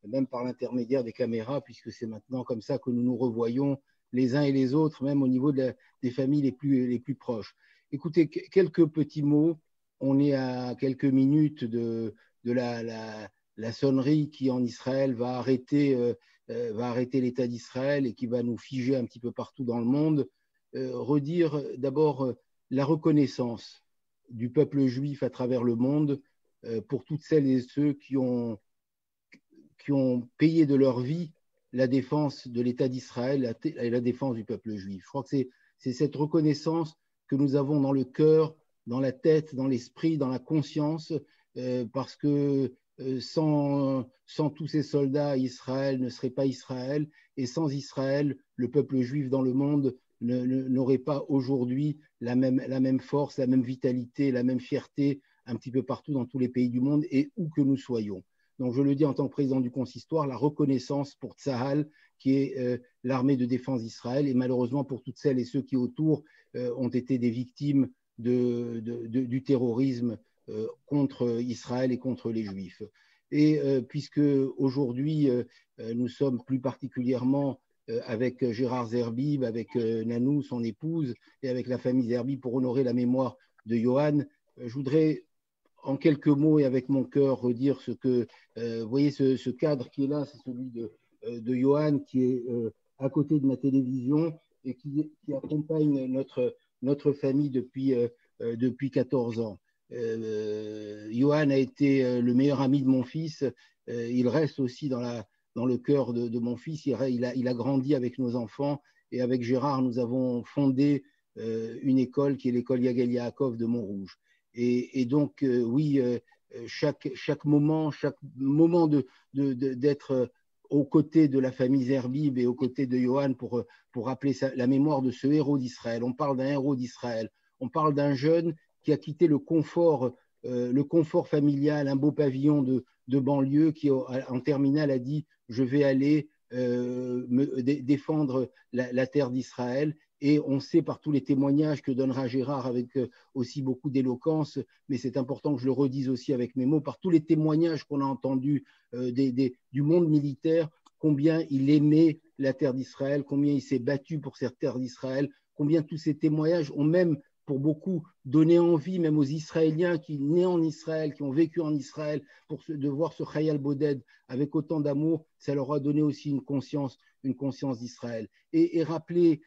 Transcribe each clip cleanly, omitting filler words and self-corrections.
même par l'intermédiaire des caméras, puisque c'est maintenant comme ça que nous nous revoyons les uns et les autres, même au niveau des familles les plus proches. Écoutez, quelques petits mots. On est à quelques minutes de la sonnerie qui, en Israël, va arrêter l'État d'Israël et qui va nous figer un petit peu partout dans le monde. Redire d'abord la reconnaissance du peuple juif à travers le monde pour toutes celles et ceux qui ont payé de leur vie la défense de l'État d'Israël et la défense du peuple juif. Je crois que c'est cette reconnaissance que nous avons dans le cœur, dans la tête, dans l'esprit, dans la conscience, parce que sans tous ces soldats, Israël ne serait pas Israël, et sans Israël, le peuple juif dans le monde n'aurait pas aujourd'hui la même force, la même vitalité, la même fierté un petit peu partout dans tous les pays du monde et où que nous soyons. Donc je le dis en tant que président du consistoire, la reconnaissance pour Tsahal, qui est l'armée de défense d'Israël, et malheureusement pour toutes celles et ceux qui autour ont été des victimes du terrorisme contre Israël et contre les Juifs. Et puisque aujourd'hui nous sommes plus particulièrement avec Gérard Zerbib, avec Nanou, son épouse, et avec la famille Zerbib pour honorer la mémoire de Johan, je voudrais en quelques mots et avec mon cœur redire ce que, vous voyez ce cadre qui est là, c'est celui de Johan qui est à côté de ma télévision et qui accompagne notre famille depuis 14 ans. Johan a été le meilleur ami de mon fils, il reste aussi dans le cœur de mon fils, il a grandi avec nos enfants et avec Gérard, nous avons fondé une école qui est l'école Yagal Yaakov de Montrouge. Et donc, oui, chaque moment d'être aux côtés de la famille Zerbib et aux côtés de Johan pour rappeler la mémoire de ce héros d'Israël. On parle d'un héros d'Israël. On parle d'un jeune qui a quitté le confort familial, un beau pavillon de banlieue qui, en terminale, a dit « Je vais aller défendre la terre d'Israël ». Et on sait par tous les témoignages que donnera Gérard avec aussi beaucoup d'éloquence, mais c'est important que je le redise aussi avec mes mots, par tous les témoignages qu'on a entendus du monde militaire, combien il aimait la terre d'Israël, combien il s'est battu pour cette terre d'Israël, combien tous ces témoignages ont même, pour beaucoup, donné envie, même aux Israéliens qui nés en Israël, qui ont vécu en Israël, de voir ce Chayal Boded avec autant d'amour, ça leur a donné aussi une conscience d'Israël. Et rappeler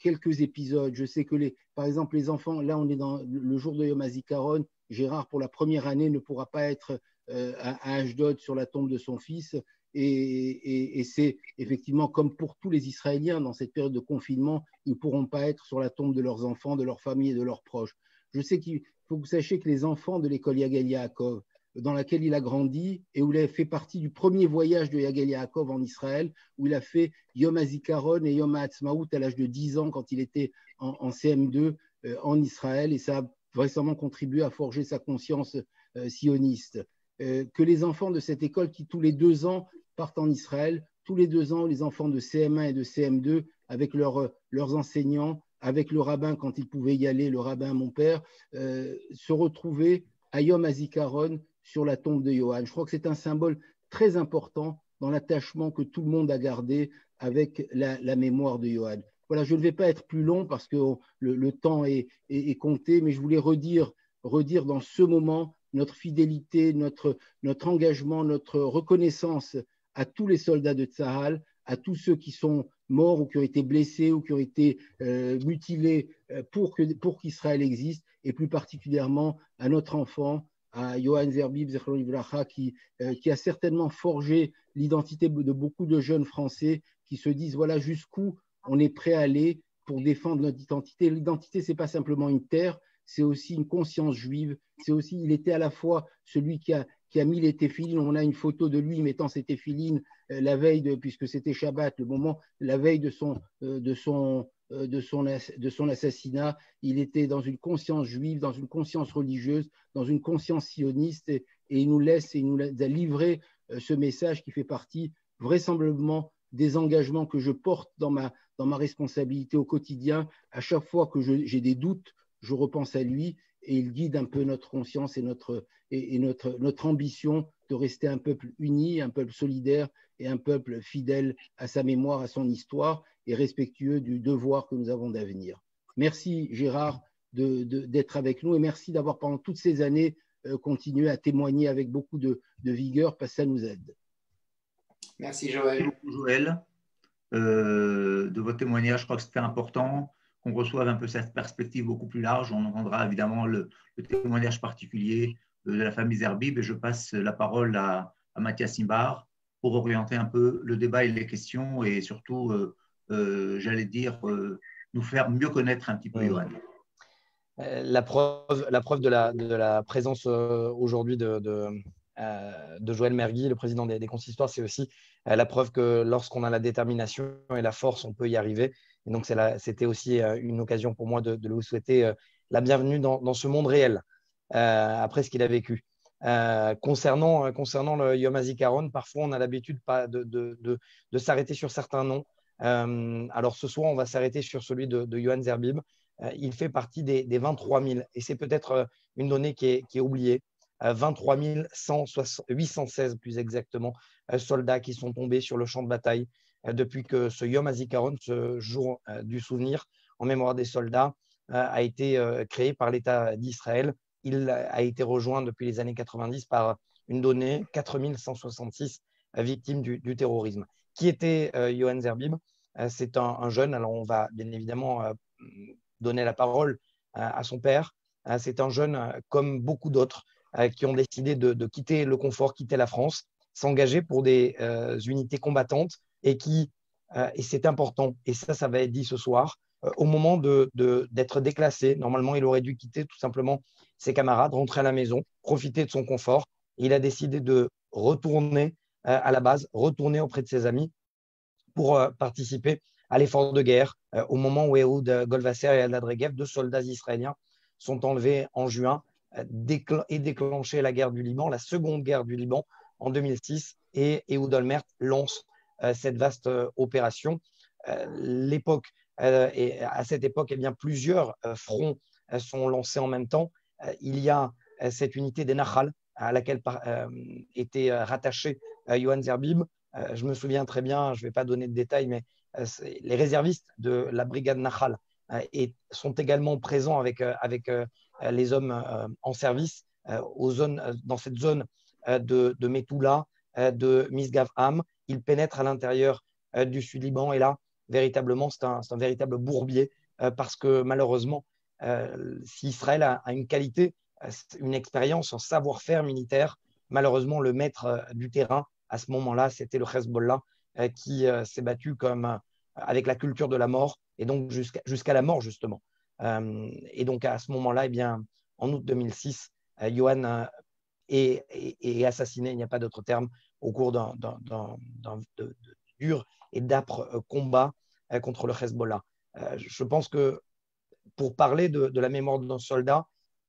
quelques épisodes. Je sais que, par exemple, les enfants, là, on est dans le jour de Yom HaZikaron. Gérard, pour la première année, ne pourra pas être à Ashdod sur la tombe de son fils. Et c'est effectivement comme pour tous les Israéliens dans cette période de confinement, ils ne pourront pas être sur la tombe de leurs enfants, de leur famille et de leurs proches. Je sais qu'il faut que vous sachiez que les enfants de l'école Yagal Yaakov, dans laquelle il a grandi et où il a fait partie du premier voyage de Yagal Yaakov en Israël, où il a fait Yom HaZikaron et Yom HaAtzmaout à l'âge de 10 ans quand il était en CM2 en Israël, et ça a vraisemblablement contribué à forger sa conscience sioniste. Que les enfants de cette école qui tous les 2 ans partent en Israël, tous les 2 ans, les enfants de CM1 et de CM2 avec leurs enseignants, avec le rabbin quand ils pouvaient y aller, le rabbin mon père, se retrouver à Yom HaZikaron sur la tombe de Johan. Je crois que c'est un symbole très important dans l'attachement que tout le monde a gardé avec la mémoire de Johan. Voilà, je ne vais pas être plus long parce que le temps est compté, mais je voulais redire dans ce moment notre fidélité, notre engagement, notre reconnaissance à tous les soldats de Tsahal, à tous ceux qui sont morts ou qui ont été blessés ou qui ont été mutilés pour qu'Israël existe, et plus particulièrement à notre enfant, à Johan Zerbib, qui a certainement forgé l'identité de beaucoup de jeunes Français qui se disent voilà jusqu'où on est prêt à aller pour défendre notre identité. L'identité, ce n'est pas simplement une terre, c'est aussi une conscience juive. C'est aussi, il était à la fois celui qui a mis les téphilines. On a une photo de lui mettant ses téphilines la veille, puisque c'était Shabbat, la veille de son assassinat. Il était dans une conscience juive, dans une conscience religieuse, dans une conscience sioniste, et il nous a livré ce message qui fait partie vraisemblablement des engagements que je porte dans ma responsabilité au quotidien. À chaque fois que j'ai des doutes, je repense à lui et il guide un peu notre conscience et notre ambition de rester un peuple uni, un peuple solidaire et un peuple fidèle à sa mémoire, à son histoire et respectueux du devoir que nous avons d'avenir. Merci Gérard d'être avec nous et merci d'avoir pendant toutes ces années continué à témoigner avec beaucoup de vigueur parce que ça nous aide. Merci Joël. Merci beaucoup, Joël, de votre témoignage. Je crois que c'était important qu'on reçoive un peu cette perspective beaucoup plus large. On entendra évidemment le témoignage particulier de la famille Zerbib et je passe la parole à Mathias Simbar pour orienter un peu le débat et les questions et surtout, j'allais dire, nous faire mieux connaître un petit peu Johan. La preuve de la présence aujourd'hui de Joël Mergui, le président des consistoires, c'est aussi la preuve que lorsqu'on a la détermination et la force, on peut y arriver. Et donc, c'était aussi une occasion pour moi de vous souhaiter la bienvenue dans ce monde réel, après ce qu'il a vécu. Concernant le Yom HaZikaron, parfois on a l'habitude de s'arrêter sur certains noms. Alors ce soir, on va s'arrêter sur celui de Yohan Zerbib. Il fait partie des 23 000, et c'est peut-être une donnée qui est oubliée. 23 816 plus exactement, soldats qui sont tombés sur le champ de bataille depuis que ce Yom HaZikaron, ce jour du souvenir en mémoire des soldats, a été créé par l'État d'Israël. Il a été rejoint depuis les années 90 par une donnée, 4 166 victimes du terrorisme. Qui était Yohan Zerbib? C'est un jeune, alors on va bien évidemment donner la parole à son père. C'est un jeune comme beaucoup d'autres qui ont décidé de quitter le confort, quitter la France, s'engager pour des unités combattantes et et c'est important, et ça va être dit ce soir, au moment d'être déclassé, normalement il aurait dû quitter tout simplement ses camarades, rentrer à la maison, profiter de son confort. Il a décidé de retourner à la base, retourner auprès de ses amis pour participer à l'effort de guerre au moment où Ehud Golvasser et Eldad Regev, 2 soldats israéliens, sont enlevés en juin et déclenché la guerre du Liban, la seconde guerre du Liban en 2006, et Ehud Olmert lance cette vaste opération. Et à cette époque, eh bien, plusieurs fronts sont lancés en même temps. Il y a cette unité des Nahal à laquelle était rattaché Yohan Zerbib. Je me souviens très bien, je ne vais pas donner de détails, mais les réservistes de la brigade Nahal sont également présents avec les hommes en service dans cette zone de Metula, de Misgav-Am. Ils pénètrent à l'intérieur du Sud-Liban et là, véritablement, c'est un véritable bourbier parce que malheureusement, si Israël a une qualité, une expérience, un savoir-faire militaire, malheureusement, le maître du terrain, à ce moment-là, c'était le Hezbollah qui s'est battu avec la culture de la mort et donc jusqu'à la mort, justement. Et donc, à ce moment-là, eh bien, en août 2006, Yohan est assassiné, il n'y a pas d'autre terme, au cours d'un dur et d'âpre combat contre le Hezbollah. Je pense que pour parler de la mémoire d'un soldat,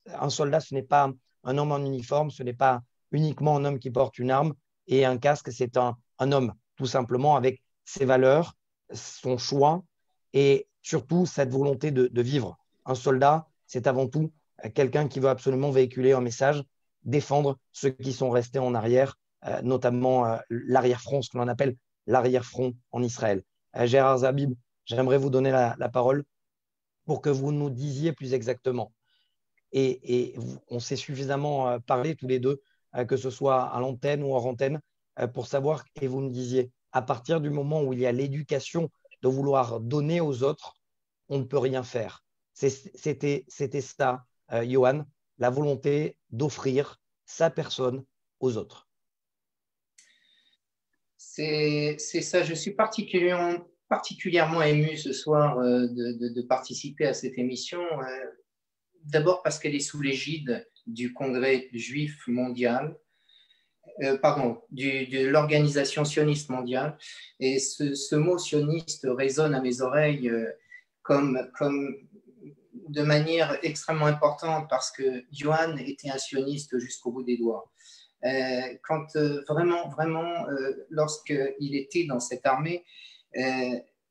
un soldat, ce n'est pas un homme en uniforme, ce n'est pas uniquement un homme qui porte une arme et un casque, c'est un homme, tout simplement, avec ses valeurs, son choix et surtout cette volonté de vivre. Un soldat, c'est avant tout quelqu'un qui veut absolument véhiculer un message, défendre ceux qui sont restés en arrière, notamment l'arrière-front, ce que l'on appelle l'arrière-front en Israël. Gérard Zerbib, j'aimerais vous donner la parole pour que vous nous disiez plus exactement. Et on s'est suffisamment parlé tous les deux, que ce soit à l'antenne ou hors antenne, pour savoir, et vous me disiez, à partir du moment où il y a l'éducation de vouloir donner aux autres, on ne peut rien faire. C'était ça, Yohan, la volonté d'offrir sa personne aux autres. C'est ça, je suis particulièrement ému ce soir de participer à cette émission. D'abord parce qu'elle est sous l'égide du Congrès juif mondial, de l'organisation sioniste mondiale. Et ce mot sioniste résonne à mes oreilles comme de manière extrêmement importante parce que Yohan était un sioniste jusqu'au bout des doigts. Quand vraiment, lorsqu'il était dans cette armée,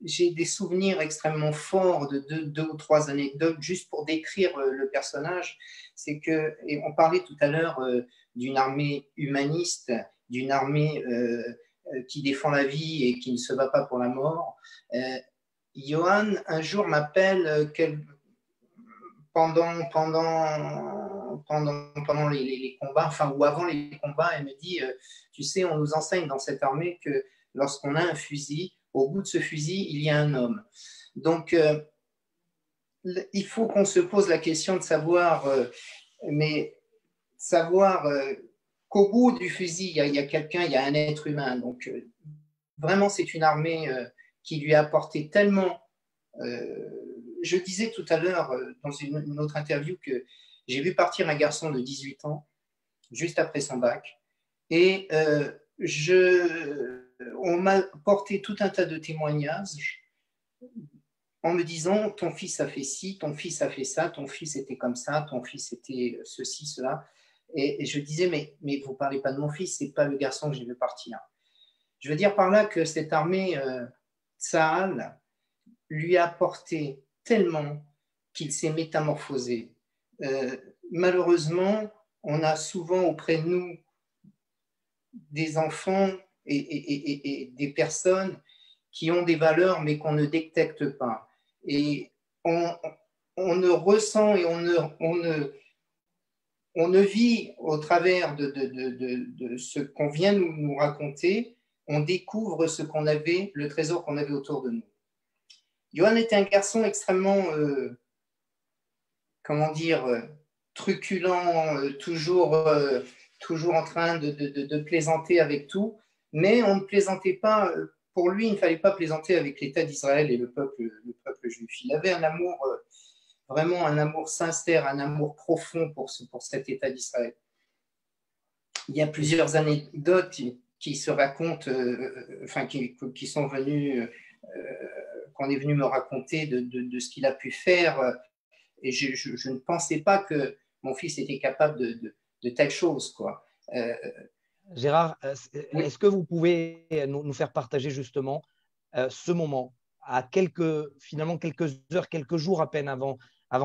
j'ai des souvenirs extrêmement forts de deux ou trois anecdotes juste pour décrire le personnage. C'est que, et on parlait tout à l'heure d'une armée humaniste, d'une armée qui défend la vie et qui ne se bat pas pour la mort. Johan, un jour, m'appelle pendant les combats, enfin, ou avant les combats, elle me dit, tu sais, on nous enseigne dans cette armée que lorsqu'on a un fusil, au bout de ce fusil, il y a un homme. Donc, il faut qu'on se pose la question de savoir, qu'au bout du fusil, il y a quelqu'un, il y a un être humain. Donc, vraiment, c'est une armée qui lui a apporté tellement. Je disais tout à l'heure dans une autre interview que j'ai vu partir un garçon de 18 ans juste après son bac et on m'a porté tout un tas de témoignages en me disant ton fils a fait ci, ton fils a fait ça, ton fils était comme ça, ton fils était ceci, cela. Et je disais mais vous ne parlez pas de mon fils, ce n'est pas le garçon que j'ai vu partir. Je veux dire par là que cette armée Tsahal lui a apporté tellement qu'il s'est métamorphosé. Malheureusement, on a souvent auprès de nous des enfants et des personnes qui ont des valeurs mais qu'on ne détecte pas. Et on ne ressent et on ne vit au travers de ce qu'on vient nous raconter, on découvre ce qu'on avait, le trésor qu'on avait autour de nous. Johan était un garçon extrêmement, truculent, toujours en train de plaisanter avec tout, mais on ne plaisantait pas, pour lui, il ne fallait pas plaisanter avec l'État d'Israël et le peuple juif. Il avait un amour, vraiment un amour sincère, un amour profond pour cet État d'Israël. Il y a plusieurs anecdotes qui se racontent, qui sont venues, qu'on est venu me raconter de ce qu'il a pu faire. Et je ne pensais pas que mon fils était capable de telles choses, quoi. Gérard, est-ce que vous pouvez nous faire partager justement ce moment à quelques heures, quelques jours à peine avant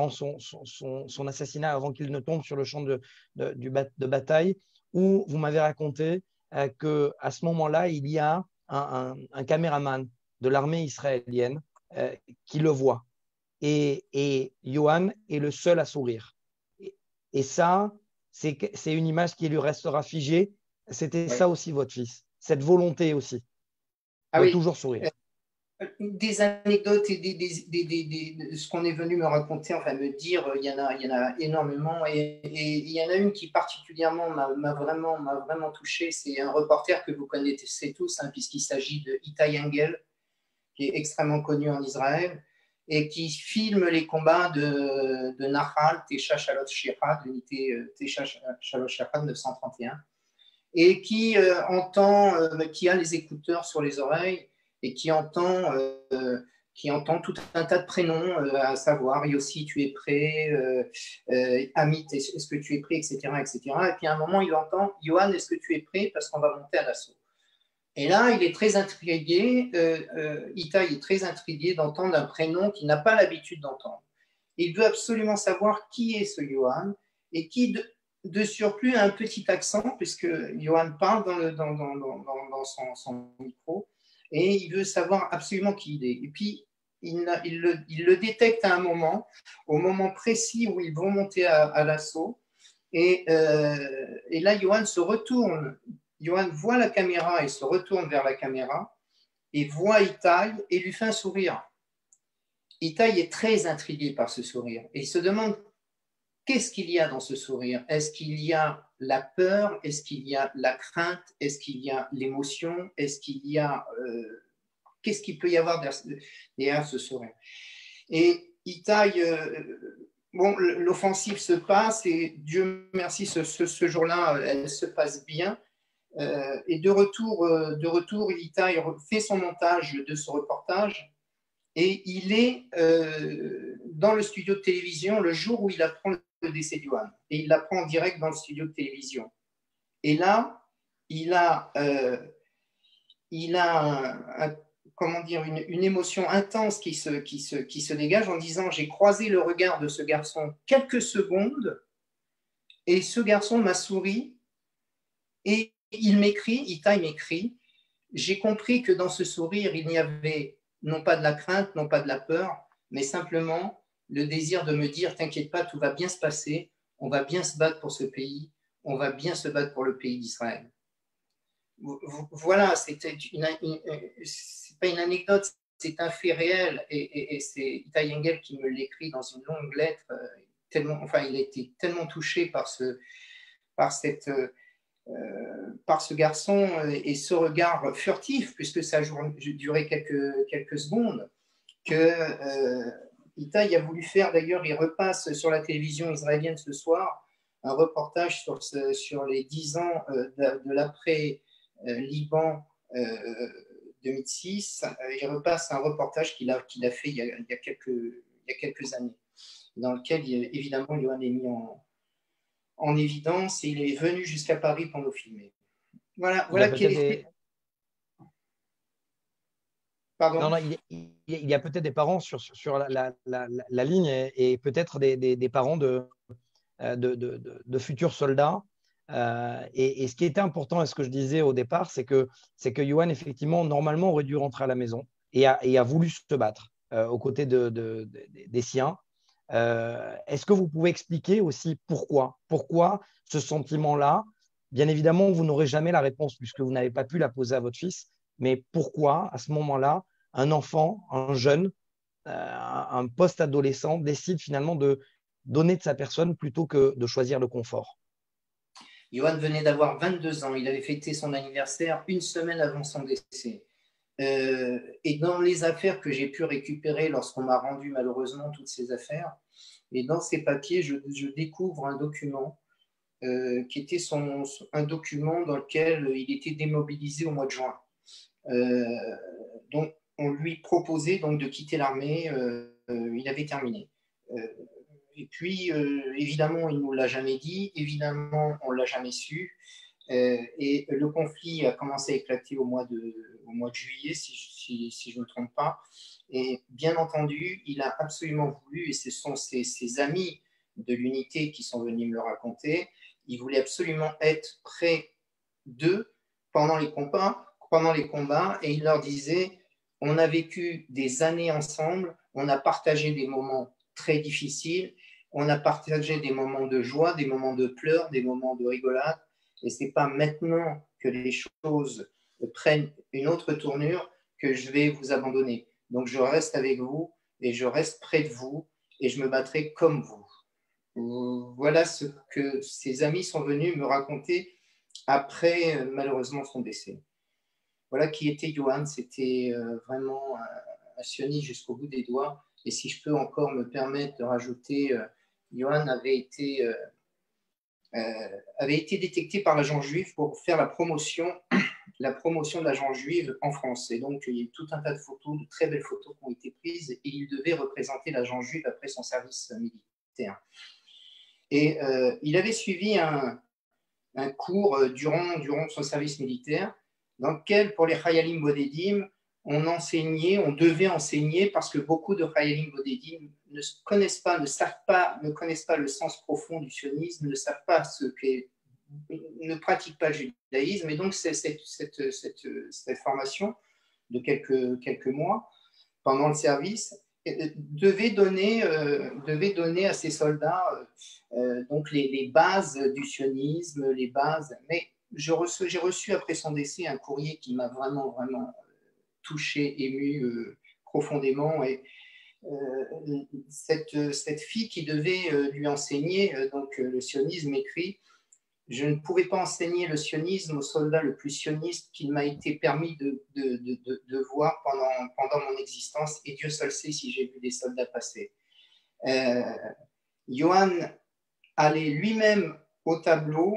son assassinat, avant qu'il ne tombe sur le champ de bataille, où vous m'avez raconté qu'à ce moment-là, il y a un caméraman de l'armée israélienne qui le voit. Et Johan est le seul à sourire. Et ça, c'est une image qui lui restera figée. C'était ça aussi votre fils, cette volonté aussi de toujours sourire. Des anecdotes et ce qu'on est venu me raconter, enfin me dire, il y en a énormément. Et il y en a une qui particulièrement m'a vraiment touché. C'est un reporter que vous connaissez tous, puisqu'il s'agit de Itai Engel, qui est extrêmement connu en Israël et qui filme les combats de Nahal, Tesha Shalosh Shechad, l'unité Tesha Shalosh Shechad 931, et qui qui a les écouteurs sur les oreilles et qui entend tout un tas de prénoms, à savoir Yossi, tu es prêt, Amit, est-ce que tu es prêt, etc., etc. Et puis à un moment, il entend Johan, est-ce que tu es prêt parce qu'on va monter à l'assaut. Et là, il est très intrigué, Itai est très intrigué d'entendre un prénom qu'il n'a pas l'habitude d'entendre. Il veut absolument savoir qui est ce Johan et qui, de surplus, a un petit accent, puisque Johan parle dans son micro, et il veut savoir absolument qui il est. Et puis, il le détecte à un moment, au moment précis où ils vont monter à l'assaut, et là, Johan se retourne. Johan voit la caméra et se retourne vers la caméra et voit Itai et lui fait un sourire. Itai est très intrigué par ce sourire et il se demande qu'est-ce qu'il y a dans ce sourire. Est-ce qu'il y a la peur? Est-ce qu'il y a la crainte? Est-ce qu'il y a l'émotion? Est-ce qu'il y a qu'est-ce qu'il peut y avoir derrière ce sourire? Et Itai, l'offensive se passe et Dieu merci, ce jour-là, elle se passe bien. Et de retour, Itai fait son montage de ce reportage et il est dans le studio de télévision le jour où il apprend le décès de Johan. Et il l'apprend en direct dans le studio de télévision. Et là, il a comment dire, une émotion intense qui se dégage en disant « J'ai croisé le regard de ce garçon quelques secondes et ce garçon m'a souri et il m'écrit, Itai m'écrit, j'ai compris que dans ce sourire, il n'y avait non pas de la crainte, non pas de la peur, mais simplement le désir de me dire « T'inquiète pas, tout va bien se passer, on va bien se battre pour ce pays, on va bien se battre pour le pays d'Israël. » Voilà, c'est pas une anecdote, c'est un fait réel. Et c'est Itai Engel qui me l'écrit dans une longue lettre. Tellement, enfin, il a été tellement touché par ce garçon et ce regard furtif, puisque ça a duré quelques secondes, que Itai a voulu faire. D'ailleurs, il repasse sur la télévision israélienne ce soir un reportage sur les 10 ans de l'après-Liban 2006. Il repasse un reportage qu'il a fait il y a quelques années, dans lequel, évidemment, Yohann est mis en évidence et il est venu jusqu'à Paris pour nous filmer. Voilà quel est... Pardon. Non, il y a peut-être des parents sur la ligne et peut-être des parents de futurs soldats. Et ce qui était important, et ce que je disais au départ, c'est que Yohann, effectivement, normalement, aurait dû rentrer à la maison et a voulu se battre aux côtés des siens. Est-ce que vous pouvez expliquer aussi pourquoi ce sentiment-là? Bien évidemment, vous n'aurez jamais la réponse puisque vous n'avez pas pu la poser à votre fils, mais pourquoi, à ce moment-là, un enfant, un jeune, un post-adolescent décide finalement de donner de sa personne plutôt que de choisir le confort? Yohann venait d'avoir 22 ans. Il avait fêté son anniversaire une semaine avant son décès. Et dans les affaires que j'ai pu récupérer lorsqu'on m'a rendu malheureusement toutes ces affaires, et dans ces papiers, je découvre un document qui était un document dans lequel il était démobilisé au mois de juin. Donc, on lui proposait donc de quitter l'armée. Il avait terminé. Et puis, évidemment, il ne nous l'a jamais dit. Évidemment, on ne l'a jamais su. Et le conflit a commencé à éclater au mois de juillet, si je ne me trompe pas. Et bien entendu, il a absolument voulu, et ce sont ses amis de l'unité qui sont venus me le raconter, il voulait absolument être près d'eux pendant les combats, et il leur disait, on a vécu des années ensemble, on a partagé des moments très difficiles, on a partagé des moments de joie, des moments de pleurs, des moments de rigolade, et ce n'est pas maintenant que les choses prennent une autre tournure que je vais vous abandonner. Donc je reste avec vous et je reste près de vous et je me battrai comme vous. Voilà ce que ses amis sont venus me raconter après malheureusement son décès. Voilà qui était Yohann. C'était vraiment un sioniste jusqu'au bout des doigts. Et si je peux encore me permettre de rajouter, Yohann avait été détecté par l'agent juif pour faire la promotion de l'agent juif en France. Et donc, il y a eu tout un tas de photos, de très belles photos qui ont été prises, et il devait représenter l'agent juif après son service militaire. Et il avait suivi un cours durant son service militaire, dans lequel, pour les Chayalim Bodedim, on devait enseigner, parce que beaucoup de Chayalim Bodedim ne connaissent pas le sens profond du sionisme, ne pratiquent pas le judaïsme, et donc cette formation de quelques mois pendant le service devait donner à ces soldats donc les bases du sionisme, les bases. Mais j'ai reçu après son décès un courrier qui m'a vraiment touché, ému profondément, et cette fille qui devait lui enseigner donc le sionisme écrit: je ne pouvais pas enseigner le sionisme au soldat le plus sioniste qu'il m'a été permis de voir pendant mon existence, et Dieu seul sait si j'ai vu des soldats passer. Yohann allait lui-même au tableau,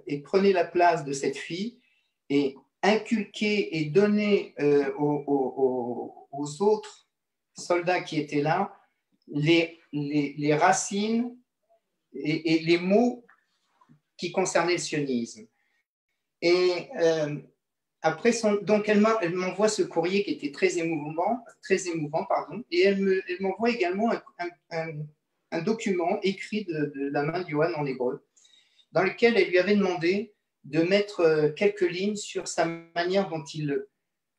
et prenait la place de cette fille, et inculquait et donnait aux autres soldats qui étaient là les racines et les mots qui concernaient le sionisme. Et après donc elle m'envoie ce courrier qui était très émouvant, pardon, et elle m'envoie également un document écrit de la main de Johan en hébreu, dans lequel elle lui avait demandé de mettre quelques lignes sur sa manière dont il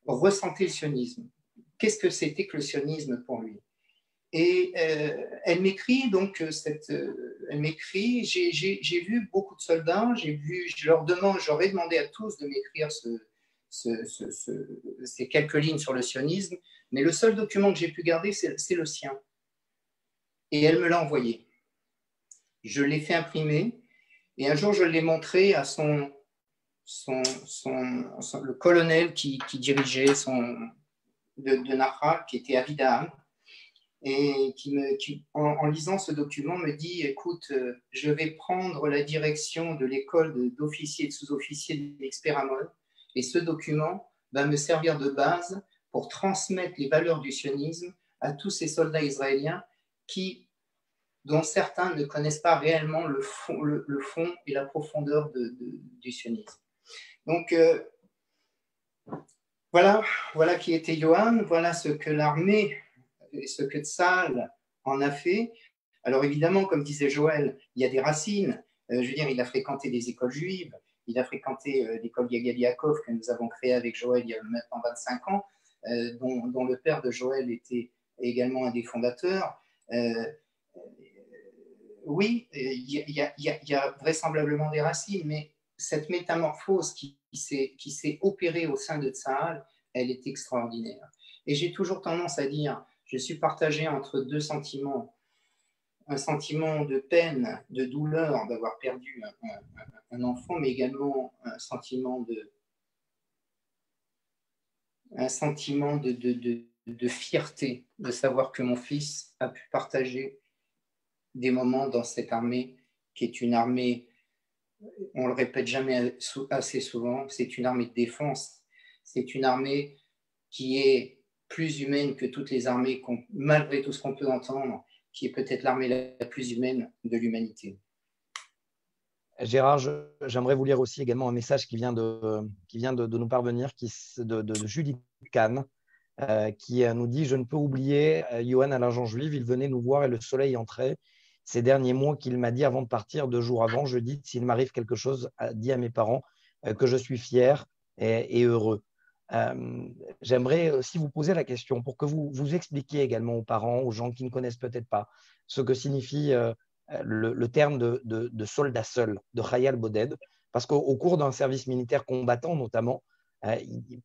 ressentait le sionisme. Qu'est-ce que c'était que le sionisme pour lui? Et elle m'écrit, donc, elle m'écrit, j'ai vu beaucoup de soldats, j'aurais demandé à tous de m'écrire ces quelques lignes sur le sionisme, mais le seul document que j'ai pu garder, c'est le sien. Et elle me l'a envoyé. Je l'ai fait imprimer, et un jour, je l'ai montré à le colonel qui dirigeait de Nahra, qui était Avidaham, et en lisant ce document, me dit, écoute, je vais prendre la direction de l'école d'officiers et de sous-officiers de l'Expéramol, et ce document va me servir de base pour transmettre les valeurs du sionisme à tous ces soldats israéliens dont certains ne connaissent pas réellement le fond et la profondeur du sionisme. Donc, voilà qui était Johan, voilà ce que l'armée et ce que Tzahal en a fait. Alors évidemment, comme disait Joël, il y a des racines. Je veux dire, il a fréquenté des écoles juives, il a fréquenté l'école Yagad Yaakov que nous avons créée avec Joël il y a maintenant 25 ans, dont le père de Joël était également un des fondateurs. Oui, il y a vraisemblablement des racines, mais cette métamorphose qui s'est opérée au sein de Tzahal, elle est extraordinaire. Et j'ai toujours tendance à dire, je suis partagé entre deux sentiments. Un sentiment de peine, de douleur d'avoir perdu un enfant, mais également un sentiment de fierté de savoir que mon fils a pu partager des moments dans cette armée qui est une armée, on le répète jamais assez souvent, c'est une armée de défense, c'est une armée qui est plus humaine que toutes les armées, malgré tout ce qu'on peut entendre, qui est peut-être l'armée la plus humaine de l'humanité. Gérard, j'aimerais vous lire aussi également un message qui vient de nous parvenir, de Judith Kahn, qui nous dit « Je ne peux oublier Johan à l'Argent Juive, il venait nous voir et le soleil entrait. Ces derniers mots qu'il m'a dit avant de partir, 2 jours avant, je dis, s'il m'arrive quelque chose, dit à mes parents que je suis fier et heureux. » J'aimerais aussi vous poser la question pour que vous expliquiez également aux parents, aux gens qui ne connaissent peut-être pas, ce que signifie le terme de soldat seul, de Khayal Boded, parce qu'au cours d'un service militaire combattant notamment,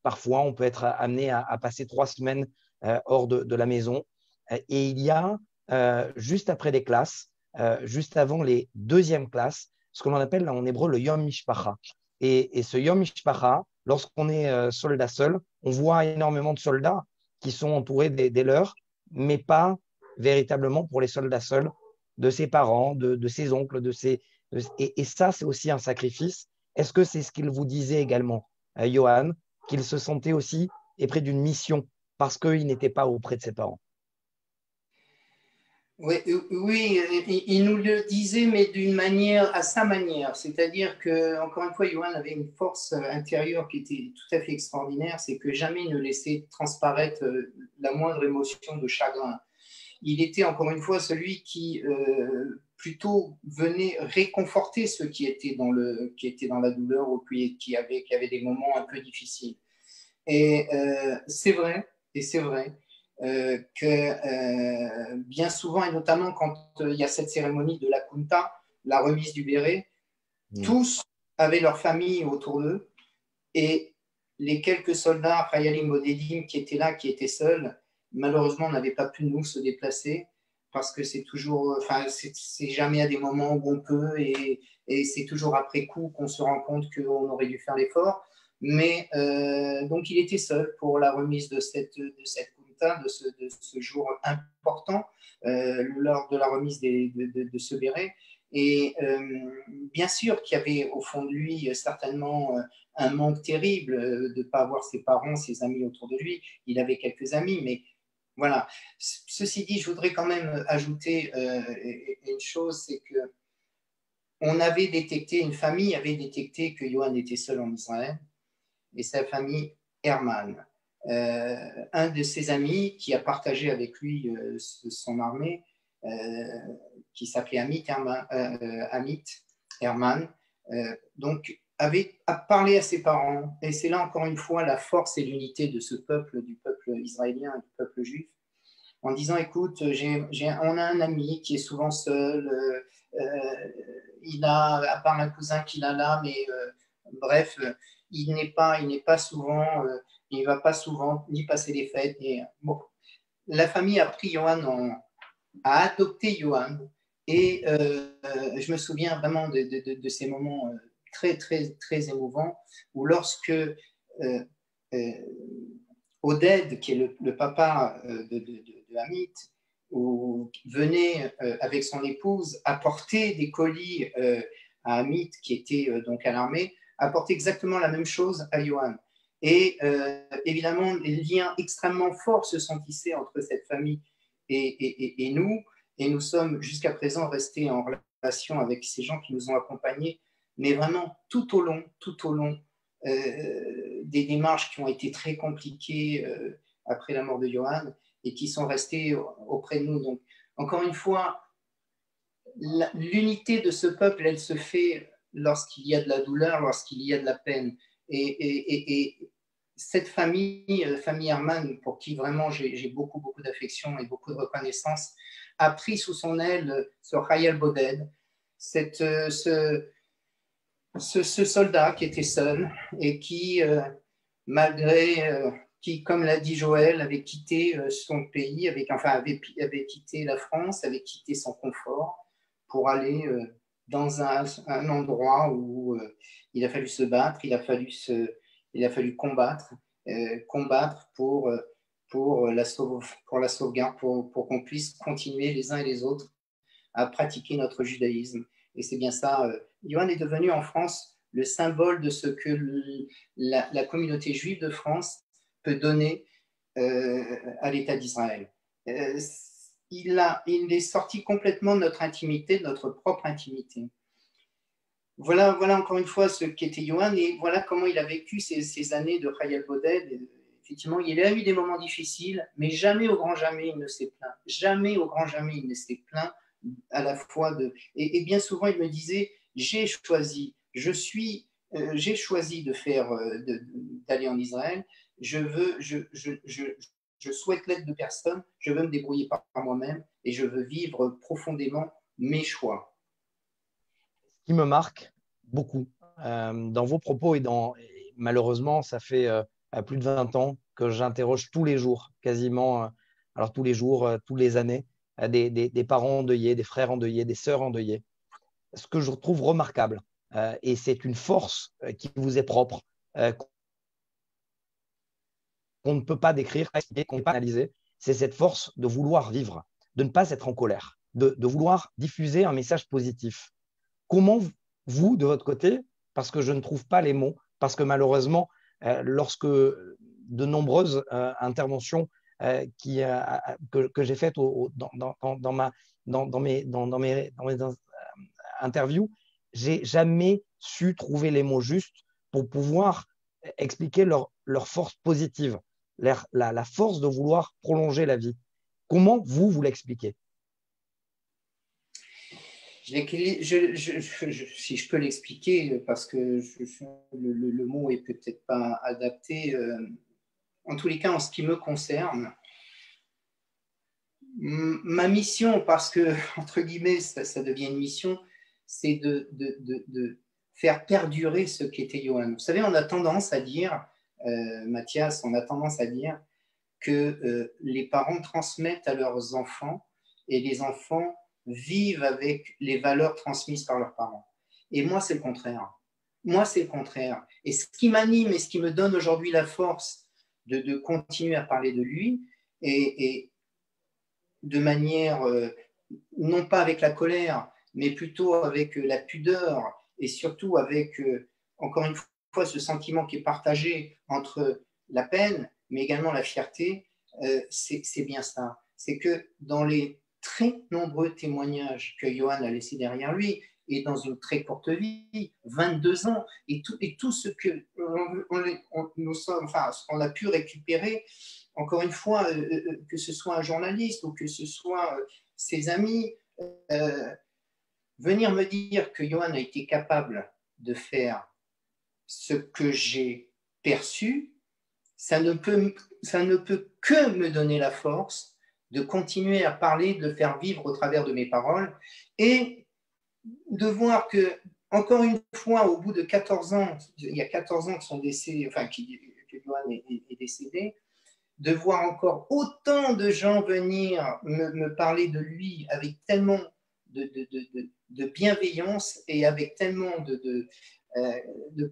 parfois on peut être amené à passer 3 semaines hors de la maison, et il y a juste après les classes, juste avant les 2e classes, ce que l'on appelle là, en hébreu le Yom Mishpacha. Et ce Yom Mishpacha, lorsqu'on est soldat seul, on voit énormément de soldats qui sont entourés des leurs, mais pas véritablement pour les soldats seuls, de ses parents, de ses oncles, et ça, c'est aussi un sacrifice. Est-ce que c'est ce qu'il vous disait également, Johan, qu'il se sentait aussi épris d'une mission parce qu'il n'était pas auprès de ses parents? Oui, il nous le disait, mais à sa manière. C'est-à-dire que, encore une fois, Johan avait une force intérieure qui était tout à fait extraordinaire, c'est que jamais il ne laissait transparaître la moindre émotion de chagrin. Il était, encore une fois, celui qui plutôt venait réconforter ceux qui étaient dans la douleur ou qui avaient des moments un peu difficiles. Et c'est vrai, que bien souvent, et notamment quand il y a cette cérémonie de la Kunta, la remise du béret, tous avaient leur famille autour d'eux, et les quelques soldats, Khayalim Bodedim, qui étaient là, qui étaient seuls, malheureusement, n'avaient pas pu nous se déplacer, parce que c'est jamais à des moments où on peut, et c'est toujours après coup qu'on se rend compte qu'on aurait dû faire l'effort. Mais donc, il était seul pour la remise de cette Kunta, de ce jour important, lors de la remise de ce béret. Et bien sûr qu'il y avait au fond de lui certainement un manque terrible de ne pas avoir ses parents, ses amis autour de lui. Il avait quelques amis, mais voilà. Ceci dit, je voudrais quand même ajouter une chose, c'est que une famille avait détecté que Johan était seul en Israël. et sa famille Hermann. Un de ses amis qui a partagé avec lui son armée, qui s'appelait Amit Hermann, donc a parlé à ses parents, et c'est là encore une fois la force et l'unité de ce peuple, du peuple israélien, du peuple juif, en disant, écoute, on a un ami qui est souvent seul, il a, à part un cousin qu'il a là, mais bref, il n'est pas souvent, il ne va pas souvent ni passer les fêtes. Bon, la famille a pris Johan, a adopté Johan, et je me souviens vraiment de ces moments très, très, très émouvants, où lorsque Oded, qui est le papa de Amit, venait avec son épouse apporter des colis à Amit, qui était donc à l'armée, apporter exactement la même chose à Johan. Et évidemment, les liens extrêmement forts se sont tissés entre cette famille et nous, et nous sommes jusqu'à présent restés en relation avec ces gens qui nous ont accompagnés, mais vraiment tout au long des démarches qui ont été très compliquées après la mort de Johan et qui sont restées auprès de nous. Donc, encore une fois, l'unité de ce peuple, elle se fait lorsqu'il y a de la douleur, lorsqu'il y a de la peine. Et cette famille Hermann, pour qui vraiment j'ai beaucoup, beaucoup d'affection et beaucoup de reconnaissance, a pris sous son aile ce Chayal Boded, ce soldat qui était seul et qui, qui, comme l'a dit Joël, avait quitté son pays, avait quitté la France, avait quitté son confort pour aller dans un endroit où il a fallu se battre, il a fallu combattre pour la sauvegarde, pour qu'on puisse continuer les uns et les autres à pratiquer notre judaïsme. Et c'est bien ça. Johan est devenu en France le symbole de ce que la communauté juive de France peut donner à l'État d'Israël. Il est sorti complètement de notre intimité, de notre propre intimité. Voilà encore une fois ce qu'était Johan, et voilà comment il a vécu ces années de Chayal Boded. Effectivement, il a eu des moments difficiles, mais jamais au grand jamais il ne s'est plaint. Jamais au grand jamais il ne s'est plaint, à la fois et bien souvent il me disait, j'ai choisi d'aller en Israël, je souhaite l'aide de personne, je veux me débrouiller par moi-même et je veux vivre profondément mes choix. Ce qui me marque beaucoup dans vos propos, et malheureusement, ça fait plus de 20 ans que j'interroge tous les jours, quasiment, alors tous les jours, toutes les années, des parents endeuillés, des frères endeuillés, des sœurs endeuillées. Ce que je trouve remarquable, et c'est une force qui vous est propre, qu'on ne peut pas décrire, qu'on ne peut pas analyser, c'est cette force de vouloir vivre, de ne pas être en colère, de vouloir diffuser un message positif. Comment vous, de votre côté, parce que je ne trouve pas les mots, parce que malheureusement, lorsque de nombreuses interventions que j'ai faites dans mes interviews, j'ai jamais su trouver les mots justes pour pouvoir expliquer leur force positive, la force de vouloir prolonger la vie. Comment vous l'expliquez? Si je peux l'expliquer, parce que le mot est peut-être pas adapté, en tous les cas, en ce qui me concerne, ma mission, parce que, entre guillemets, ça devient une mission, c'est de faire perdurer ce qu'était Johan. Vous savez, on a tendance à dire, Mathias, on a tendance à dire que les parents transmettent à leurs enfants et les enfants vivent avec les valeurs transmises par leurs parents. Et moi, c'est le contraire. Moi, c'est le contraire. Et ce qui m'anime et ce qui me donne aujourd'hui la force de continuer à parler de lui, et de manière, non pas avec la colère, mais plutôt avec la pudeur, et surtout avec, encore une fois, ce sentiment qui est partagé entre la peine, mais également la fierté, c'est bien ça. C'est que dans les très nombreux témoignages que Johan a laissés derrière lui, et dans une très courte vie, 22 ans, et tout ce que nous sommes, enfin, ce qu'on a pu récupérer, encore une fois, que ce soit un journaliste ou que ce soit ses amis, venir me dire que Yohan a été capable de faire ce que j'ai perçu, ça ne peut que me donner la force de continuer à parler, de faire vivre au travers de mes paroles et de voir que, encore une fois, au bout de 14 ans, il y a 14 ans que son décès, enfin, que Yohan est décédé, de voir encore autant de gens venir me parler de lui avec tellement de bienveillance et avec tellement de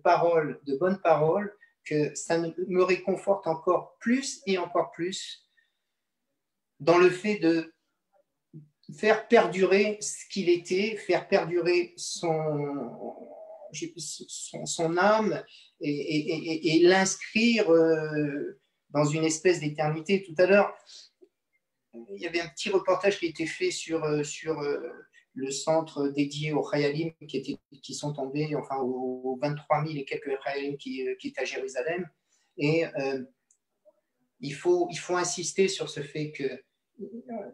paroles, de bonnes paroles, que ça me réconforte encore plus et encore plus dans le fait de faire perdurer ce qu'il était, faire perdurer son âme et l'inscrire dans une espèce d'éternité. Tout à l'heure, il y avait un petit reportage qui a été fait sur le centre dédié aux Chayalim qui sont tombés, enfin aux 23 000 et quelques Chayalim qui est à Jérusalem. Et il faut insister sur ce fait que,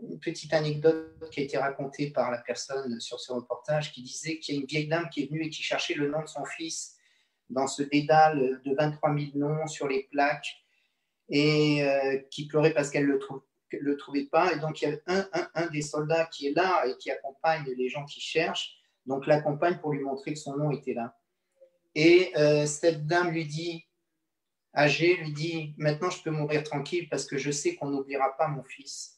une petite anecdote qui a été racontée par la personne sur ce reportage qui disait qu'il y a une vieille dame qui est venue et qui cherchait le nom de son fils dans ce dédale de 23 000 noms sur les plaques et qui pleurait parce qu'elle le trouvait pas. Et donc, il y a un des soldats qui est là et qui accompagne les gens qui cherchent, donc l'accompagne pour lui montrer que son nom était là. Et cette dame lui dit, âgée, lui dit, maintenant je peux mourir tranquille parce que je sais qu'on n'oubliera pas mon fils,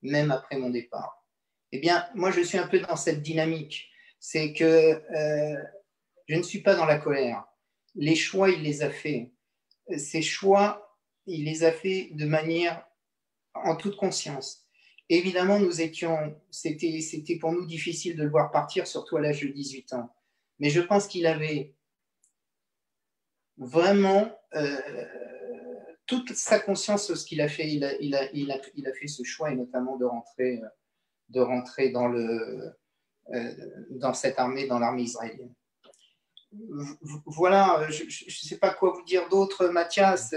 même après mon départ. Eh bien, moi, je suis un peu dans cette dynamique. C'est que je ne suis pas dans la colère. Les choix, il les a faits. Ces choix, il les a faits de manière en toute conscience. Évidemment, c'était pour nous difficile de le voir partir, surtout à l'âge de 18 ans. Mais je pense qu'il avait vraiment toute sa conscience de ce qu'il a fait. Il a fait ce choix, et notamment de rentrer dans cette armée, dans l'armée israélienne. Voilà, je ne sais pas quoi vous dire d'autre, Mathias,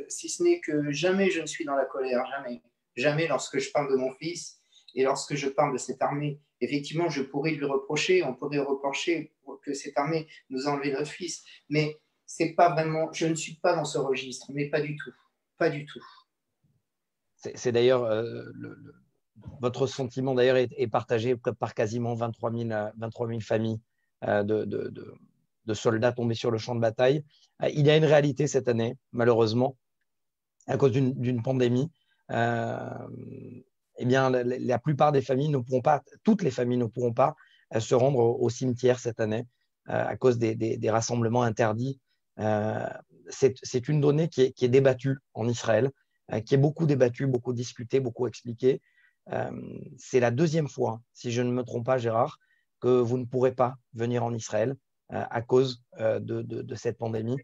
si ce n'est que jamais je ne suis dans la colère, jamais. Jamais lorsque je parle de mon fils et lorsque je parle de cette armée. Effectivement, on pourrait reprocher que cette armée nous a enlevé notre fils, mais c'est pas vraiment, je ne suis pas dans ce registre, mais pas du tout, pas du tout. C'est d'ailleurs, votre sentiment d'ailleurs est partagé par quasiment 23 000 familles de soldats tombés sur le champ de bataille. Il y a une réalité cette année, malheureusement, à cause d'une pandémie. Eh bien, la plupart des familles ne pourront pas, toutes les familles ne pourront pas se rendre au cimetière cette année à cause des rassemblements interdits. C'est une donnée qui est débattue en Israël, qui est beaucoup débattue, beaucoup discutée, beaucoup expliquée. C'est la deuxième fois, si je ne me trompe pas, Gérard, que vous ne pourrez pas venir en Israël à cause de cette pandémie.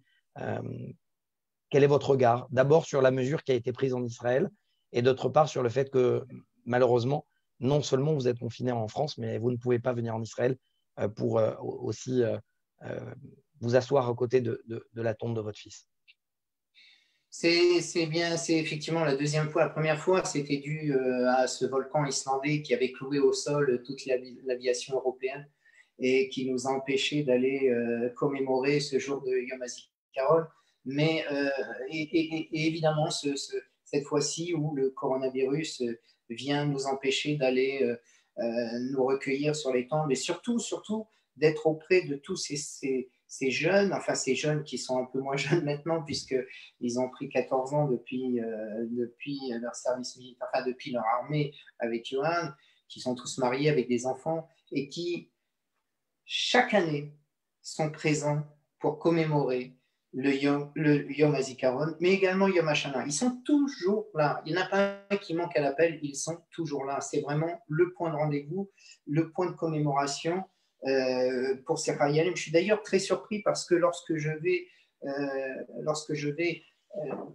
Quel est votre regard? D'abord sur la mesure qui a été prise en Israël et d'autre part sur le fait que malheureusement, non seulement vous êtes confiné en France, mais vous ne pouvez pas venir en Israël pour aussi vous asseoir à côté de la tombe de votre fils. C'est bien, c'est effectivement la deuxième fois. La première fois, c'était dû à ce volcan islandais qui avait cloué au sol toute l'aviation européenne et qui nous a empêchés d'aller commémorer ce jour de Yom HaZikaron. Mais et évidemment, cette fois-ci où le coronavirus vient nous empêcher d'aller nous recueillir sur les tombes, mais surtout d'être auprès de tous ces jeunes, enfin ces jeunes qui sont un peu moins jeunes maintenant puisqu'ils ont pris 14 ans depuis leur service militaire, enfin depuis leur armée avec Yohan, qui sont tous mariés avec des enfants et qui chaque année sont présents pour commémorer le Yom HaZikaron, mais également Yom HaShana. Ils sont toujours là. Il n'y en a pas un qui manque à l'appel, ils sont toujours là. C'est vraiment le point de rendez-vous, le point de commémoration pour ces Chayalim. Je suis d'ailleurs très surpris parce que lorsque je vais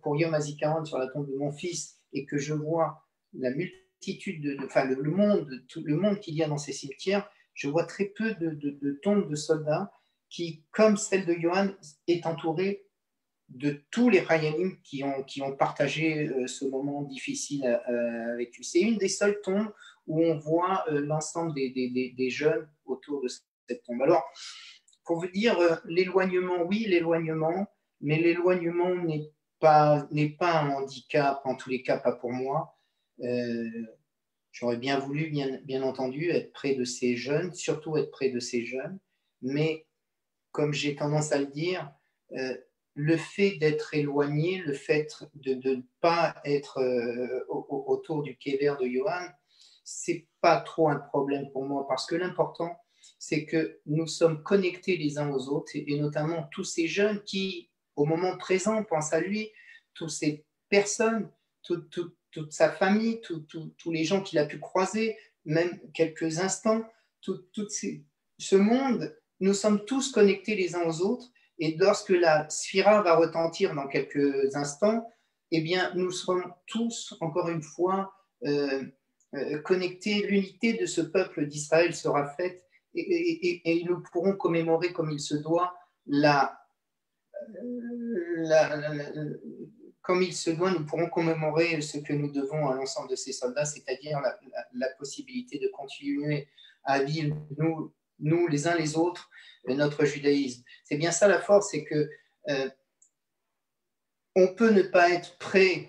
pour Yom HaZikaron sur la tombe de mon fils et que je vois la multitude, le monde qu'il y a dans ces cimetières, je vois très peu de tombes de soldats qui, comme celle de Johan, est entourée de tous les Chayalim qui ont partagé ce moment difficile avec lui. C'est une des seules tombes où on voit l'ensemble des jeunes autour de cette tombe. Alors, pour vous dire, l'éloignement, oui, l'éloignement, mais l'éloignement n'est pas un handicap, en tous les cas, pas pour moi. J'aurais bien voulu, bien entendu, être près de ces jeunes, surtout être près de ces jeunes, mais comme j'ai tendance à le dire, le fait d'être éloigné, le fait de ne pas être autour du kéver de Johan, c'est pas trop un problème pour moi, parce que l'important, c'est que nous sommes connectés les uns aux autres, et notamment tous ces jeunes qui, au moment présent, pensent à lui, toutes ces personnes, toute sa famille, tous les gens qu'il a pu croiser, même quelques instants, ce monde, nous sommes tous connectés les uns aux autres, et lorsque la sphira va retentir dans quelques instants, eh bien, nous serons tous, encore une fois, connectés. L'unité de ce peuple d'Israël sera faite, et nous pourrons commémorer comme il se doit comme il se doit, nous pourrons commémorer ce que nous devons à l'ensemble de ces soldats, c'est-à-dire la possibilité de continuer à vivre, nous les uns les autres, notre judaïsme. C'est bien ça la force, c'est que on peut ne pas être prêt,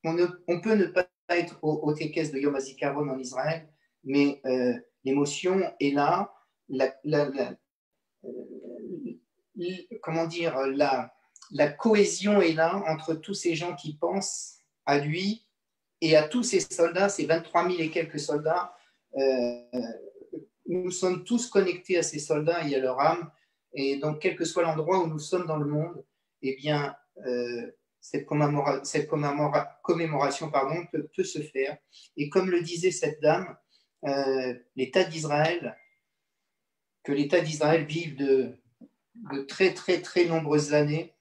on peut ne pas être au Tekes de Yom HaZikaron en Israël, mais l'émotion est là, comment dire, la cohésion est là entre tous ces gens qui pensent à lui et à tous ces soldats, ces 23 000 et quelques soldats. Nous sommes tous connectés à ces soldats et à leur âme. Et donc, quel que soit l'endroit où nous sommes dans le monde, eh bien, cette commémoration peut se faire. Et comme le disait cette dame, l'État d'Israël, que l'État d'Israël vive de très, très, très nombreuses années,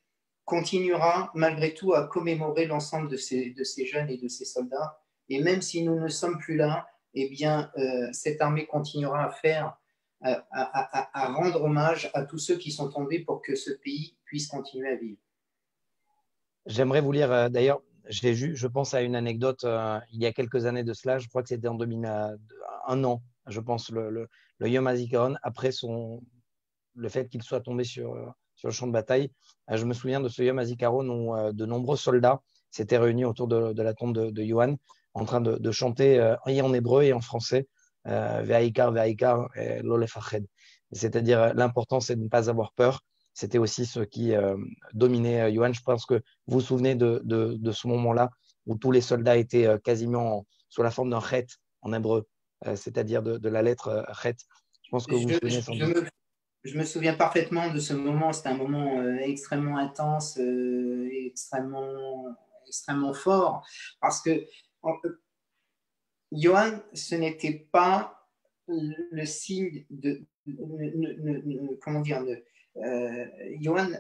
continuera malgré tout à commémorer l'ensemble de ces jeunes et de ces soldats. Et même si nous ne sommes plus là, eh bien, cette armée continuera à faire, à rendre hommage à tous ceux qui sont tombés pour que ce pays puisse continuer à vivre. J'aimerais vous lire, d'ailleurs, je pense à une anecdote il y a quelques années de cela, je crois que c'était en 2001 an, je pense, le Yom HaZikaron, après le fait qu'il soit tombé sur le champ de bataille. Je me souviens de ce Yom HaZikaron où de nombreux soldats s'étaient réunis autour de la tombe de Yohan en train de chanter et en hébreu et en français Ve'aikar, Ve'aikar, lo lefached. C'est-à-dire l'important, c'est de ne pas avoir peur. C'était aussi ce qui dominait Yohan. Je pense que vous vous souvenez de ce moment-là où tous les soldats étaient quasiment sous la forme d'un chet en hébreu, c'est-à-dire de la lettre chet. Je pense que vous vous souvenez sans doute. Je me souviens parfaitement de ce moment. C'était un moment extrêmement intense, extrêmement fort, parce que Yohan, ce n'était pas le signe comment dire, Yohan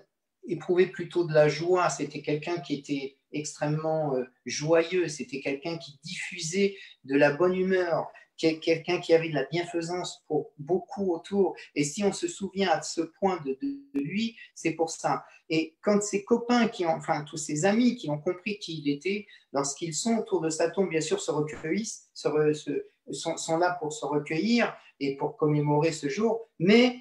éprouvait plutôt de la joie. C'était quelqu'un qui était extrêmement joyeux. C'était quelqu'un qui diffusait de la bonne humeur, quelqu'un qui avait de la bienfaisance pour beaucoup autour. Et si on se souvient à ce point de lui, c'est pour ça. Et quand ses copains, enfin tous ses amis qui ont compris qui il était, lorsqu'ils sont autour de sa tombe, bien sûr, se recueillissent, sont là pour se recueillir et pour commémorer ce jour, mais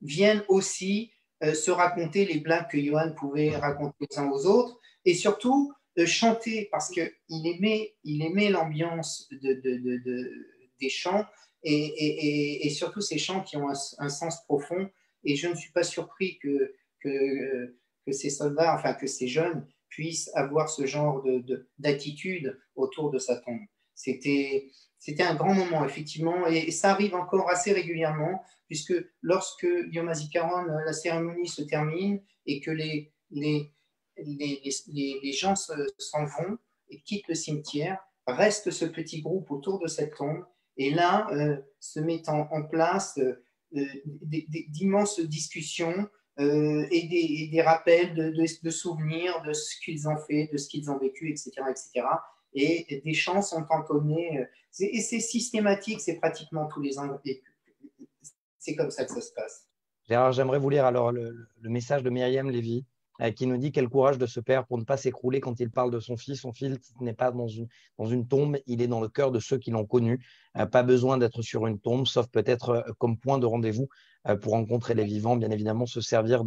viennent aussi se raconter les blagues que Yohan pouvait raconter les uns aux autres, et surtout chanter, parce qu'il aimait l'ambiance des chants, et surtout ces chants qui ont un sens profond. Et je ne suis pas surpris que ces soldats, enfin que ces jeunes puissent avoir ce genre d'attitude autour de sa tombe. C'était un grand moment, effectivement, et ça arrive encore assez régulièrement, puisque lorsque Yom HaZikaron, la cérémonie se termine et que les gens s'en vont et quittent le cimetière, reste ce petit groupe autour de cette tombe, et là se mettent en place d'immenses discussions et des rappels de souvenirs de ce qu'ils ont fait, de ce qu'ils ont vécu, etc., etc. Et des chants sont entonnés. Et c'est systématique, c'est pratiquement tous les ans. c'est comme ça que ça se passe. Gérard, j'aimerais vous lire alors le message de Myriam Lévy qui nous dit quel courage de ce père pour ne pas s'écrouler quand il parle de son fils. Son fils n'est pas dans une tombe, il est dans le cœur de ceux qui l'ont connu. Pas besoin d'être sur une tombe, sauf peut-être comme point de rendez-vous pour rencontrer les vivants. Bien évidemment, se servir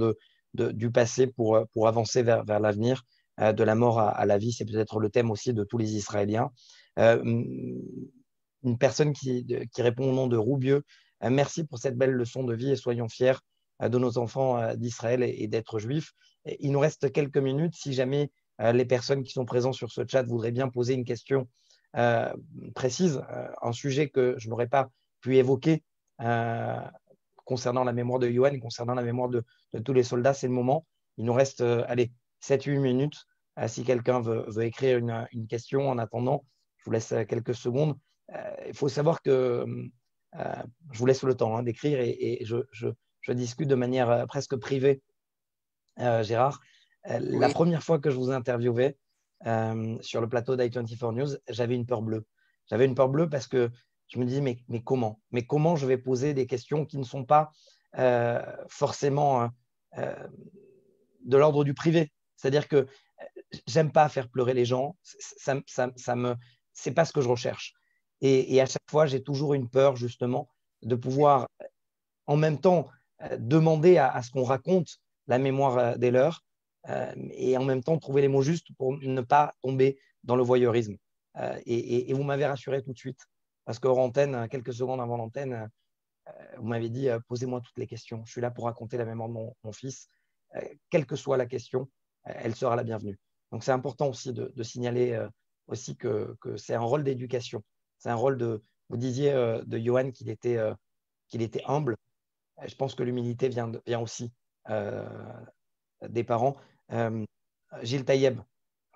du passé pour avancer vers l'avenir, de la mort à la vie. C'est peut-être le thème aussi de tous les Israéliens. Une personne qui répond au nom de Roubieux. Merci pour cette belle leçon de vie et soyons fiers de nos enfants d'Israël et d'être juifs. Il nous reste quelques minutes. Si jamais les personnes qui sont présentes sur ce chat voudraient bien poser une question précise, un sujet que je n'aurais pas pu évoquer concernant la mémoire de Yohan, concernant la mémoire de tous les soldats, c'est le moment. Il nous reste 7-8 minutes. Si quelqu'un veut écrire une question en attendant, je vous laisse quelques secondes. Il faut savoir que je vous laisse le temps d'écrire et je discute de manière presque privée, Gérard. Oui. La première fois que je vous interviewais sur le plateau d'i24 News, j'avais une peur bleue. J'avais une peur bleue parce que je me disais, mais comment? Mais comment je vais poser des questions qui ne sont pas forcément de l'ordre du privé? C'est-à-dire que j'aime pas faire pleurer les gens. C'est pas ce que je recherche. Et à chaque fois, j'ai toujours une peur, justement, de pouvoir, en même temps, demander à ce qu'on raconte la mémoire des leurs et en même temps trouver les mots justes pour ne pas tomber dans le voyeurisme. Et vous m'avez rassuré tout de suite, parce qu'hors antenne, quelques secondes avant l'antenne, vous m'avez dit posez-moi toutes les questions. Je suis là pour raconter la mémoire de mon fils. Quelle que soit la question, elle sera la bienvenue. Donc, c'est important aussi de signaler aussi que c'est un rôle d'éducation. C'est un rôle vous disiez de Yohan qu'il était humble. Je pense que l'humilité vient aussi des parents. Gilles Taïeb,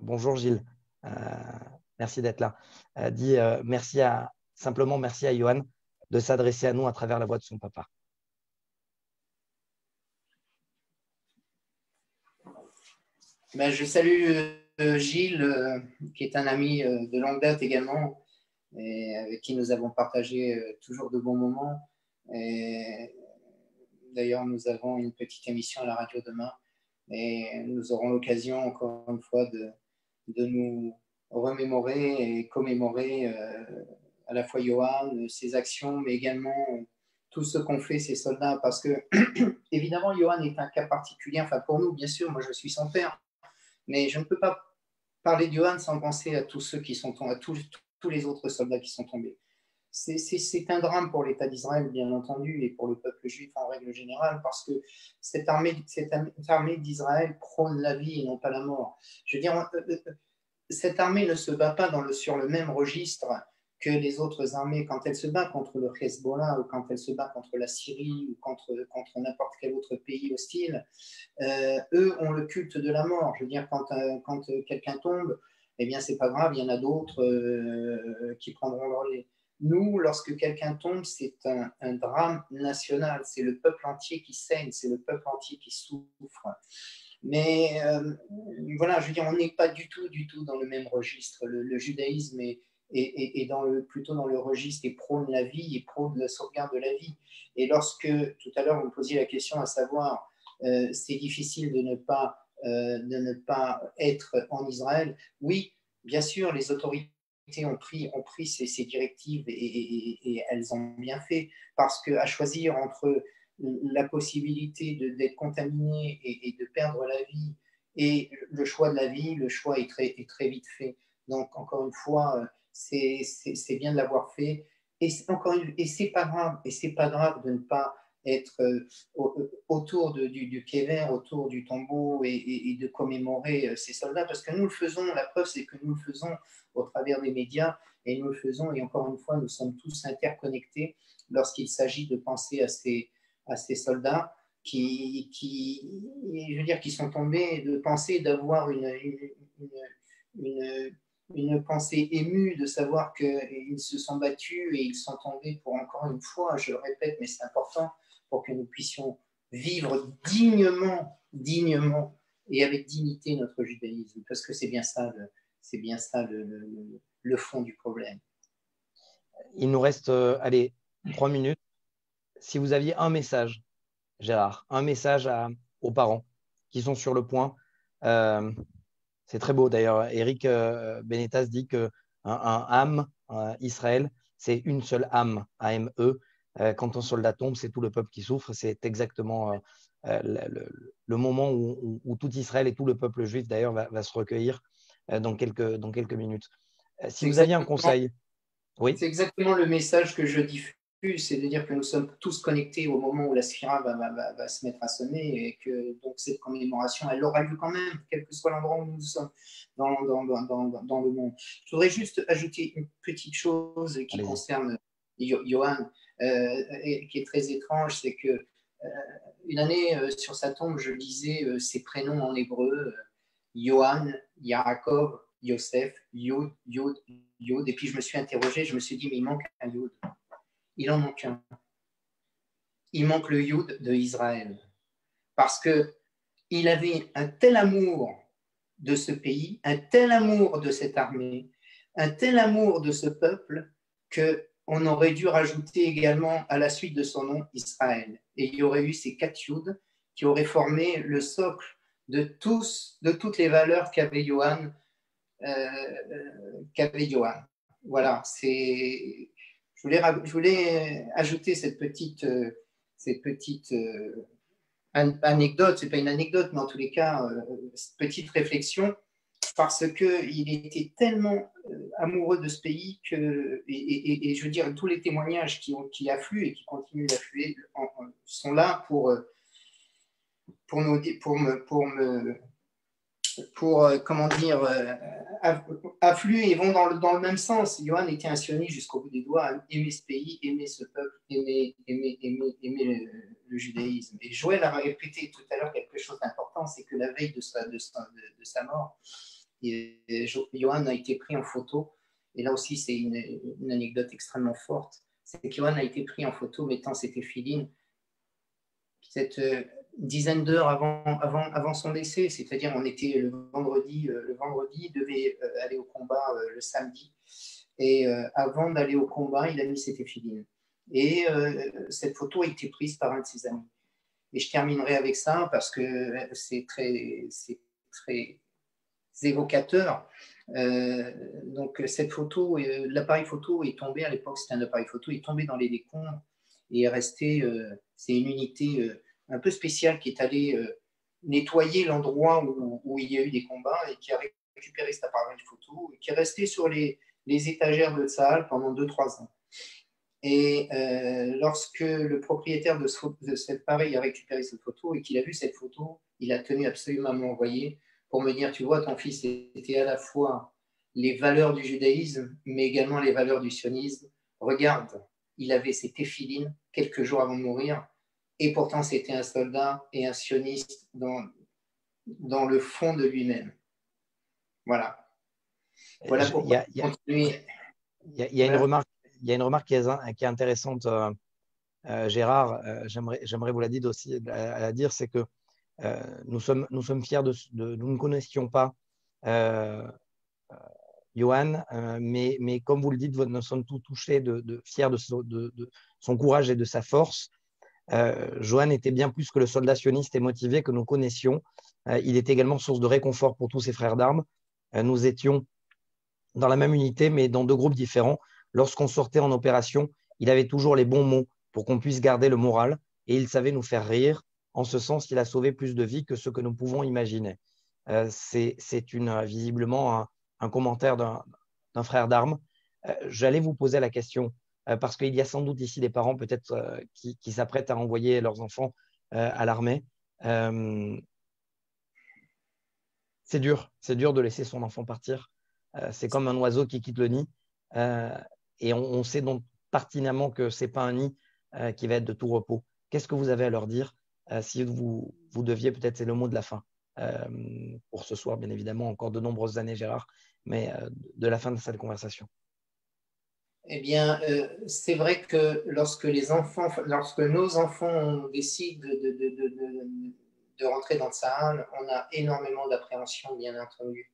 bonjour Gilles, merci d'être là, dit simplement merci à Yohan de s'adresser à nous à travers la voix de son papa. Ben, je salue Gilles, qui est un ami de longue date également, et avec qui nous avons partagé toujours de bons moments. D'ailleurs, nous avons une petite émission à la radio demain, et nous aurons l'occasion, encore une fois, de nous remémorer et commémorer à la fois Yohan, ses actions, mais également tout ce qu'ont fait ces soldats. Parce que, évidemment, Yohan est un cas particulier, enfin pour nous, bien sûr, moi je suis son père, mais je ne peux pas parler de Yohan sans penser à tous ceux qui sont tombés, à tous les autres soldats qui sont tombés. C'est un drame pour l'État d'Israël, bien entendu, et pour le peuple juif en règle générale, parce que cette armée d'Israël prône la vie et non pas la mort. Je veux dire, cette armée ne se bat pas sur le même registre que les autres armées. Quand elle se bat contre le Hezbollah ou quand elle se bat contre la Syrie ou contre n'importe quel autre pays hostile, eux ont le culte de la mort. Je veux dire, quand quelqu'un tombe, eh bien, c'est pas grave, il y en a d'autres qui prendront leur relais. Nous, lorsque quelqu'un tombe, c'est un drame national. C'est le peuple entier qui saigne, c'est le peuple entier qui souffre. Mais voilà, je veux dire, on n'est pas du tout dans le même registre. Le judaïsme est plutôt dans le registre et prône la vie et prône la sauvegarde de la vie. Et lorsque, tout à l'heure, vous me posiez la question à savoir, c'est difficile de ne pas être en Israël. Oui, bien sûr, les autorités ont pris ces directives et elles ont bien fait, parce qu'à choisir entre la possibilité d'être contaminé et de perdre la vie et le choix de la vie, le choix est très vite fait. Donc, encore une fois, c'est bien de l'avoir fait. Et c'est pas grave. Et c'est pas grave de ne pas être autour du kéver, autour du tombeau et de commémorer ces soldats, parce que nous le faisons. La preuve, c'est que nous le faisons au travers des médias, et nous le faisons, et encore une fois, nous sommes tous interconnectés lorsqu'il s'agit de penser à ces soldats qui sont tombés, de penser, d'avoir une pensée émue, de savoir qu'ils se sont battus et ils sont tombés pour, encore une fois, je le répète, mais c'est important, pour que nous puissions vivre dignement et avec dignité notre judaïsme, parce que c'est bien ça le fond du problème. Il nous reste 3 minutes. si vous aviez un message, Gérard, un message aux parents qui sont sur le point, c'est très beau d'ailleurs. Eric Benetas dit qu'un âme, Israël, c'est une seule âme, A-M-E. Quand un soldat tombe, c'est tout le peuple qui souffre. C'est exactement le moment où tout Israël et tout le peuple juif d'ailleurs va se recueillir dans quelques minutes. Si vous aviez un conseil, oui. C'est exactement le message que je diffuse, c'est de dire que nous sommes tous connectés au moment où la sphira va se mettre à sonner et que donc cette commémoration, elle aura lieu quand même, quel que soit l'endroit où nous sommes dans le monde. Je voudrais juste ajouter une petite chose qui concerne Johan, qui est très étrange, c'est que une année sur sa tombe, je lisais ses prénoms en hébreu, Johan, Yaakov, Yosef, Yud, Yud, Yud, et puis je me suis interrogé, je me suis dit, mais il manque un Yud. Il en manque un. Il manque le Yud de Israël. Parce qu'il avait un tel amour de ce pays, un tel amour de cette armée, un tel amour de ce peuple, qu'on aurait dû rajouter également à la suite de son nom Israël. Et il y aurait eu ces 4 Yud qui auraient formé le socle de toutes les valeurs qu'avait Johan. Voilà, je voulais ajouter cette petite anecdote, c'est pas une anecdote, mais en tous les cas, cette petite réflexion, parce qu'il était tellement amoureux de ce pays et je veux dire, tous les témoignages qui affluent et qui continuent d'affluer sont là pour comment dire, affluent et vont dans le même sens. Johan était un sioniste jusqu'au bout des doigts, aimer ce pays, aimer ce peuple, aimer le judaïsme. Et Joël a répété tout à l'heure quelque chose d'important, c'est que la veille de sa mort, Johan a été pris en photo, et là aussi c'est une anecdote extrêmement forte, c'est que Johan a été pris en photo mettant ses téphilines, cette dizaine d'heures avant son décès, c'est-à-dire on était le vendredi, il devait aller au combat le samedi, et avant d'aller au combat, il a mis ses téphilines. Et cette photo a été prise par un de ses amis. Et je terminerai avec ça parce que c'est très évocateur. Donc cette photo, l'appareil photo est tombé, à l'époque c'était un appareil photo, est tombé dans les décombres et est resté, c'est une unité un peu spéciale qui est allée nettoyer l'endroit où il y a eu des combats et qui a récupéré cet appareil photo et qui est resté sur les étagères de Tsahal pendant 2-3 ans. Et lorsque le propriétaire de cet appareil a récupéré cette photo et qu'il a vu cette photo, il a tenu absolument à me l'envoyer pour me dire, tu vois, ton fils était à la fois les valeurs du judaïsme, mais également les valeurs du sionisme. Regarde, il avait ses téphilines quelques jours avant de mourir, et pourtant c'était un soldat et un sioniste dans le fond de lui-même. Voilà. Voilà pourquoi continuer. Il y a une remarque qui est intéressante, Gérard. J'aimerais vous la dire aussi, à la dire, c'est que nous sommes fiers nous ne connaissions pas Johan, mais comme vous le dites, nous sommes tous touchés, fiers de son courage et de sa force. Johan était bien plus que le soldat sioniste et motivé que nous connaissions. Il était également source de réconfort pour tous ses frères d'armes. Nous étions dans la même unité, mais dans 2 groupes différents. Lorsqu'on sortait en opération, il avait toujours les bons mots pour qu'on puisse garder le moral et il savait nous faire rire. En ce sens, il a sauvé plus de vies que ce que nous pouvons imaginer. C'est visiblement un commentaire d'un frère d'armes. J'allais vous poser la question, parce qu'il y a sans doute ici des parents peut-être qui s'apprêtent à envoyer leurs enfants à l'armée. C'est dur de laisser son enfant partir. C'est comme un oiseau qui quitte le nid. Et on sait donc pertinemment que ce n'est pas un nid qui va être de tout repos. Qu'est-ce que vous avez à leur dire si vous deviez, peut-être c'est le mot de la fin, pour ce soir, bien évidemment, encore de nombreuses années, Gérard, mais de la fin de cette conversation. Eh bien, c'est vrai que lorsque nos enfants décident de rentrer dans le Tsahal, on a énormément d'appréhension, bien entendu.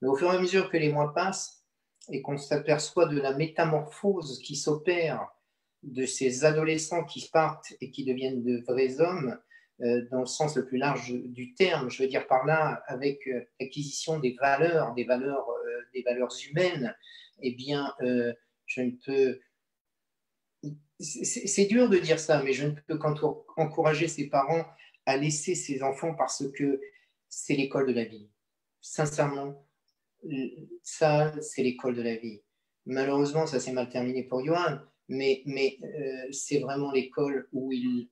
Mais au fur et à mesure que les mois passent et qu'on s'aperçoit de la métamorphose qui s'opère de ces adolescents qui partent et qui deviennent de vrais hommes, dans le sens le plus large du terme. Je veux dire par là, avec l'acquisition des valeurs humaines, eh bien, je ne peux... C'est dur de dire ça, mais je ne peux qu'encourager ses parents à laisser ses enfants parce que c'est l'école de la vie. Sincèrement, ça, c'est l'école de la vie. Malheureusement, ça s'est mal terminé pour Johan, mais c'est vraiment l'école où ils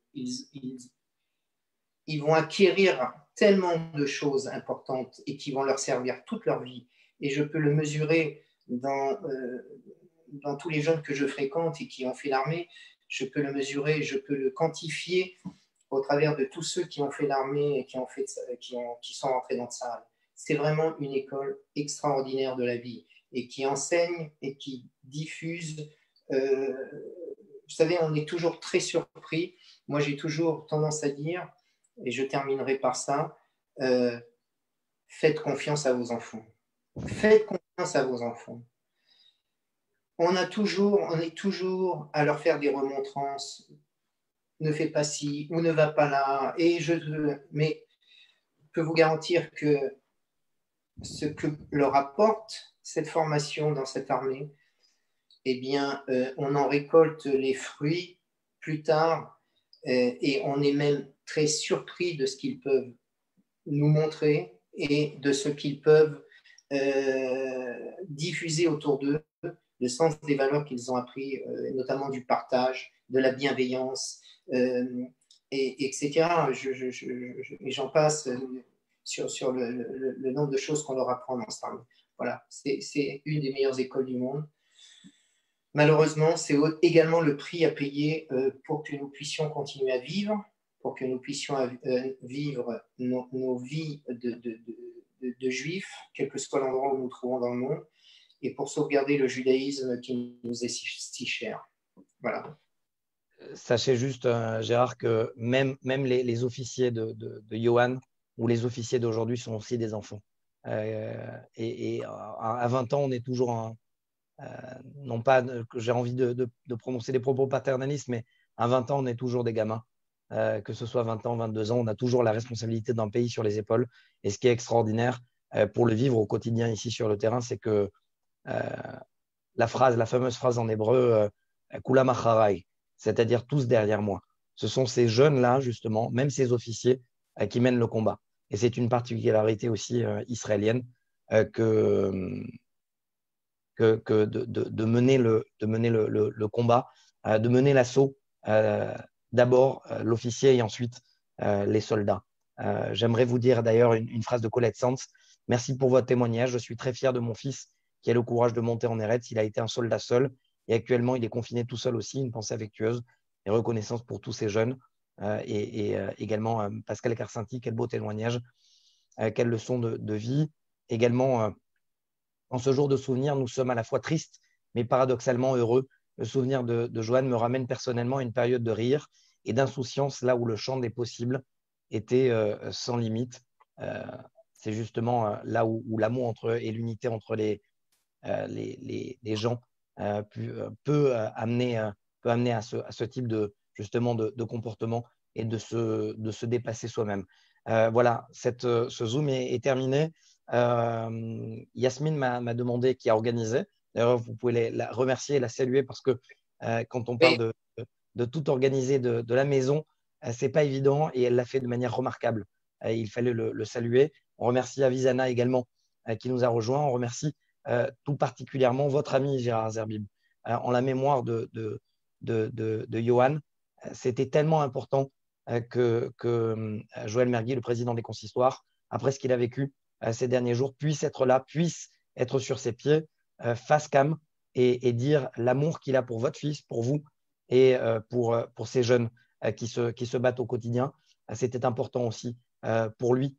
vont acquérir tellement de choses importantes et qui vont leur servir toute leur vie. Et je peux le mesurer dans tous les jeunes que je fréquente et qui ont fait l'armée. Je peux le mesurer, je peux le quantifier au travers de tous ceux qui ont fait l'armée et qui sont rentrés dans ça. C'est vraiment une école extraordinaire de la vie et qui enseigne et qui diffuse. Vous savez, on est toujours très surpris. Moi, j'ai toujours tendance à dire, et je terminerai par ça, faites confiance à vos enfants. Faites confiance à vos enfants. On est toujours à leur faire des remontrances. Ne fais pas ci ou ne va pas là. Mais je peux vous garantir que ce que leur apporte cette formation dans cette armée, eh bien, on en récolte les fruits plus tard et on est même très surpris de ce qu'ils peuvent nous montrer et de ce qu'ils peuvent diffuser autour d'eux, le sens des valeurs qu'ils ont appris, notamment du partage, de la bienveillance, etc. Et j'en passe sur le nombre de choses qu'on leur apprend dans ce temps. Voilà, c'est une des meilleures écoles du monde. Malheureusement, c'est également le prix à payer pour que nous puissions continuer à vivre, pour que nous puissions vivre nos vies de juifs, quel que soit l'endroit où nous nous trouvons dans le monde, et pour sauvegarder le judaïsme qui nous est si cher. Voilà. Sachez juste, Gérard, que même les officiers de Johan ou les officiers d'aujourd'hui sont aussi des enfants. Et à 20 ans, on est toujours non pas que j'ai envie de prononcer des propos paternalistes, mais à 20 ans, on est toujours des gamins. Que ce soit 20 ans, 22 ans, on a toujours la responsabilité d'un pays sur les épaules. Et ce qui est extraordinaire pour le vivre au quotidien ici sur le terrain, c'est que la fameuse phrase en hébreu, Kulam acharai, c'est-à-dire tous derrière moi. Ce sont ces jeunes-là, justement, même ces officiers, qui mènent le combat. Et c'est une particularité aussi israélienne que de mener le combat, de mener l'assaut, d'abord l'officier et ensuite les soldats. J'aimerais vous dire d'ailleurs une phrase de Colette Sanz. Merci pour votre témoignage. Je suis très fier de mon fils qui a le courage de monter en Eretz. Il a été un soldat seul et actuellement, il est confiné tout seul aussi. Une pensée affectueuse et reconnaissance pour tous ces jeunes. Et également Pascal Carcinti, quel beau témoignage, quelle leçon de vie. Également, en ce jour de souvenir, nous sommes à la fois tristes, mais paradoxalement heureux. Le souvenir de Johan me ramène personnellement à une période de rire et d'insouciance, là où le champ des possibles était sans limite. C'est justement là où l'amour et l'unité entre les gens peut amener à ce type de comportement et de se dépasser soi-même. Voilà, ce Zoom est terminé. Yasmine m'a demandé qui a organisé. D'ailleurs, vous pouvez la remercier et la saluer parce que quand on parle de tout organiser de la maison, c'est pas évident et elle l'a fait de manière remarquable. Il fallait le saluer. On remercie Avisana également qui nous a rejoints. On remercie tout particulièrement votre ami Gérard Zerbib en la mémoire de Johan. C'était tellement important que Joël Mergui, le président des consistoires, après ce qu'il a vécu ces derniers jours, puisse être là, puisse être sur ses pieds, face cam, et dire l'amour qu'il a pour votre fils, pour vous et pour ces jeunes qui se battent au quotidien. C'était important aussi pour lui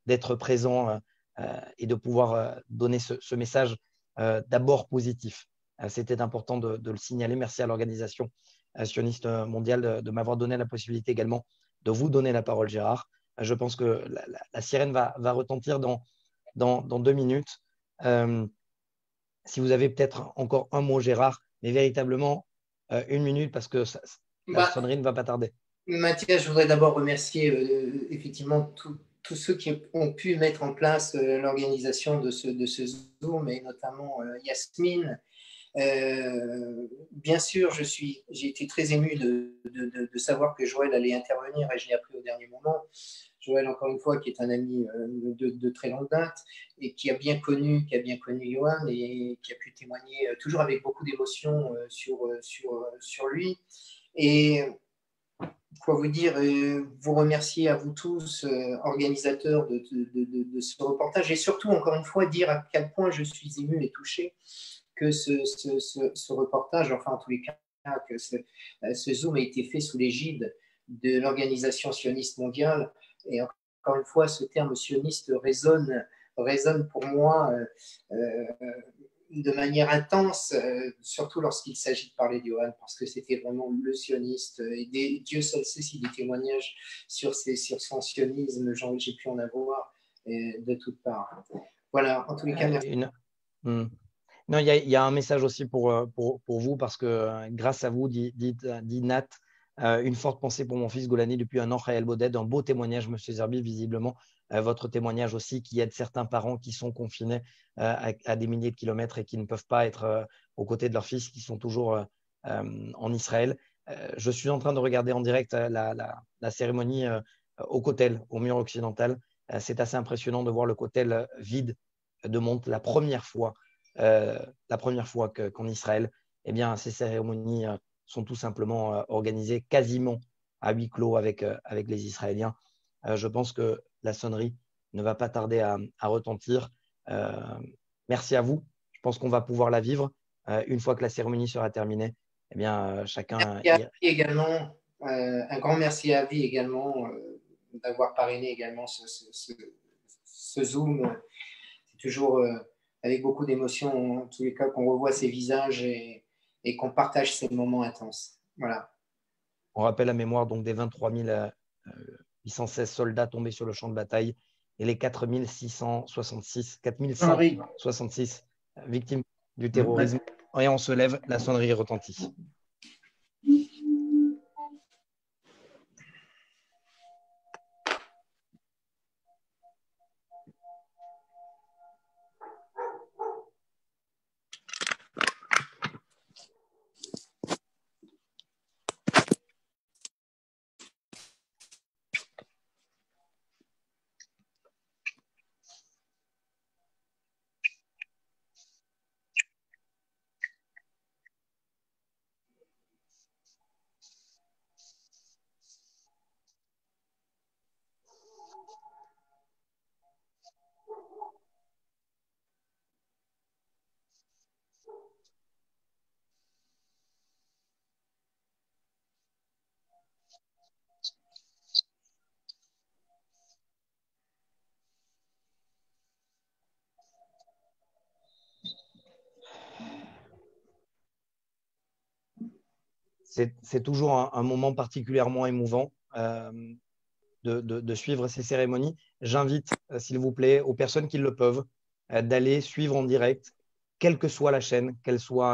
d'être présent et de pouvoir donner ce message d'abord positif. C'était important de le signaler. Merci à l'organisation sioniste mondiale de m'avoir donné la possibilité également de vous donner la parole, Gérard. Je pense que la sirène va retentir dans 2 minutes. Si vous avez peut-être encore un mot, Gérard, mais véritablement 1 minute parce que la sonnerie ne va pas tarder. Mathias, je voudrais d'abord remercier effectivement tous ceux qui ont pu mettre en place l'organisation de ce Zoom, et notamment Yasmine. Bien sûr, j'ai été très ému de savoir que Joël allait intervenir, et je l'ai appris au dernier moment. Joël, encore une fois, qui est un ami de très longue date et qui a bien connu Johan et qui a pu témoigner toujours avec beaucoup d'émotion sur lui. Et quoi vous dire, vous remercier à vous tous, organisateurs de ce reportage, et surtout, encore une fois, dire à quel point je suis ému et touché que ce reportage, enfin en tous les cas, que ce Zoom a été fait sous l'égide de l'Organisation sioniste mondiale. Et encore une fois, ce terme sioniste résonne pour moi de manière intense, surtout lorsqu'il s'agit de parler de Johan, parce que c'était vraiment le sioniste. Et Dieu seul sait si des témoignages sur son sionisme, j'ai pu en avoir de toutes parts. Voilà, en tous les cas, merci. Non, il y a un message aussi pour vous, parce que grâce à vous, dit Nat, une forte pensée pour mon fils Golani depuis un an, Raël Baudet. Un beau témoignage, Monsieur Zerbi, visiblement. Votre témoignage aussi qui aide certains parents qui sont confinés à des milliers de kilomètres et qui ne peuvent pas être aux côtés de leurs fils qui sont toujours en Israël. Je suis en train de regarder en direct la cérémonie au Kotel, au mur occidental. C'est assez impressionnant de voir le Kotel vide de Monte la première fois qu'en Israël, eh bien, ces cérémonies sont tout simplement organisées quasiment à huis clos avec les Israéliens. Je pense que la sonnerie ne va pas tarder à retentir. Merci à vous. Je pense qu'on va pouvoir la vivre. Une fois que la cérémonie sera terminée, eh bien, chacun… également, un grand merci à Avi également d'avoir parrainé également ce Zoom. C'est toujours avec beaucoup d'émotion, en tous les cas, qu'on revoit ces visages et qu'on partage ces moments intenses. Voilà. On rappelle la mémoire donc des 23 816 soldats tombés sur le champ de bataille et les 4 166 victimes du terrorisme. Et on se lève, la sonnerie retentit. C'est toujours un moment particulièrement émouvant de suivre ces cérémonies. J'invite, s'il vous plaît, aux personnes qui le peuvent, d'aller suivre en direct, quelle que soit la chaîne,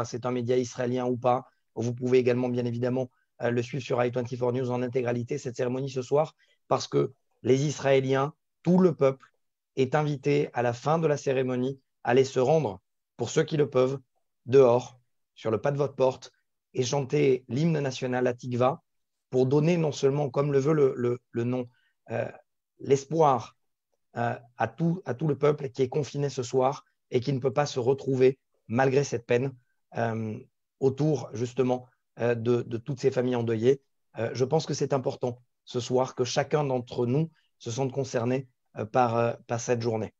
c'est un média israélien ou pas. Vous pouvez également, bien évidemment, le suivre sur i24 News en intégralité, cette cérémonie ce soir, parce que les Israéliens, tout le peuple, est invité à la fin de la cérémonie à aller se rendre, pour ceux qui le peuvent, dehors, sur le pas de votre porte, et chanter l'hymne national à Tikva, pour donner non seulement, comme le veut le nom, l'espoir à tout le peuple qui est confiné ce soir et qui ne peut pas se retrouver malgré cette peine autour justement de toutes ces familles endeuillées. Je pense que c'est important ce soir que chacun d'entre nous se sente concerné par cette journée.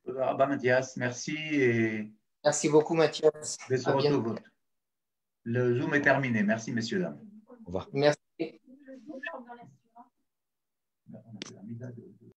Mathias, merci. Et merci beaucoup, Mathias. Le Zoom est terminé. Merci, messieurs, dames. Au revoir. Merci.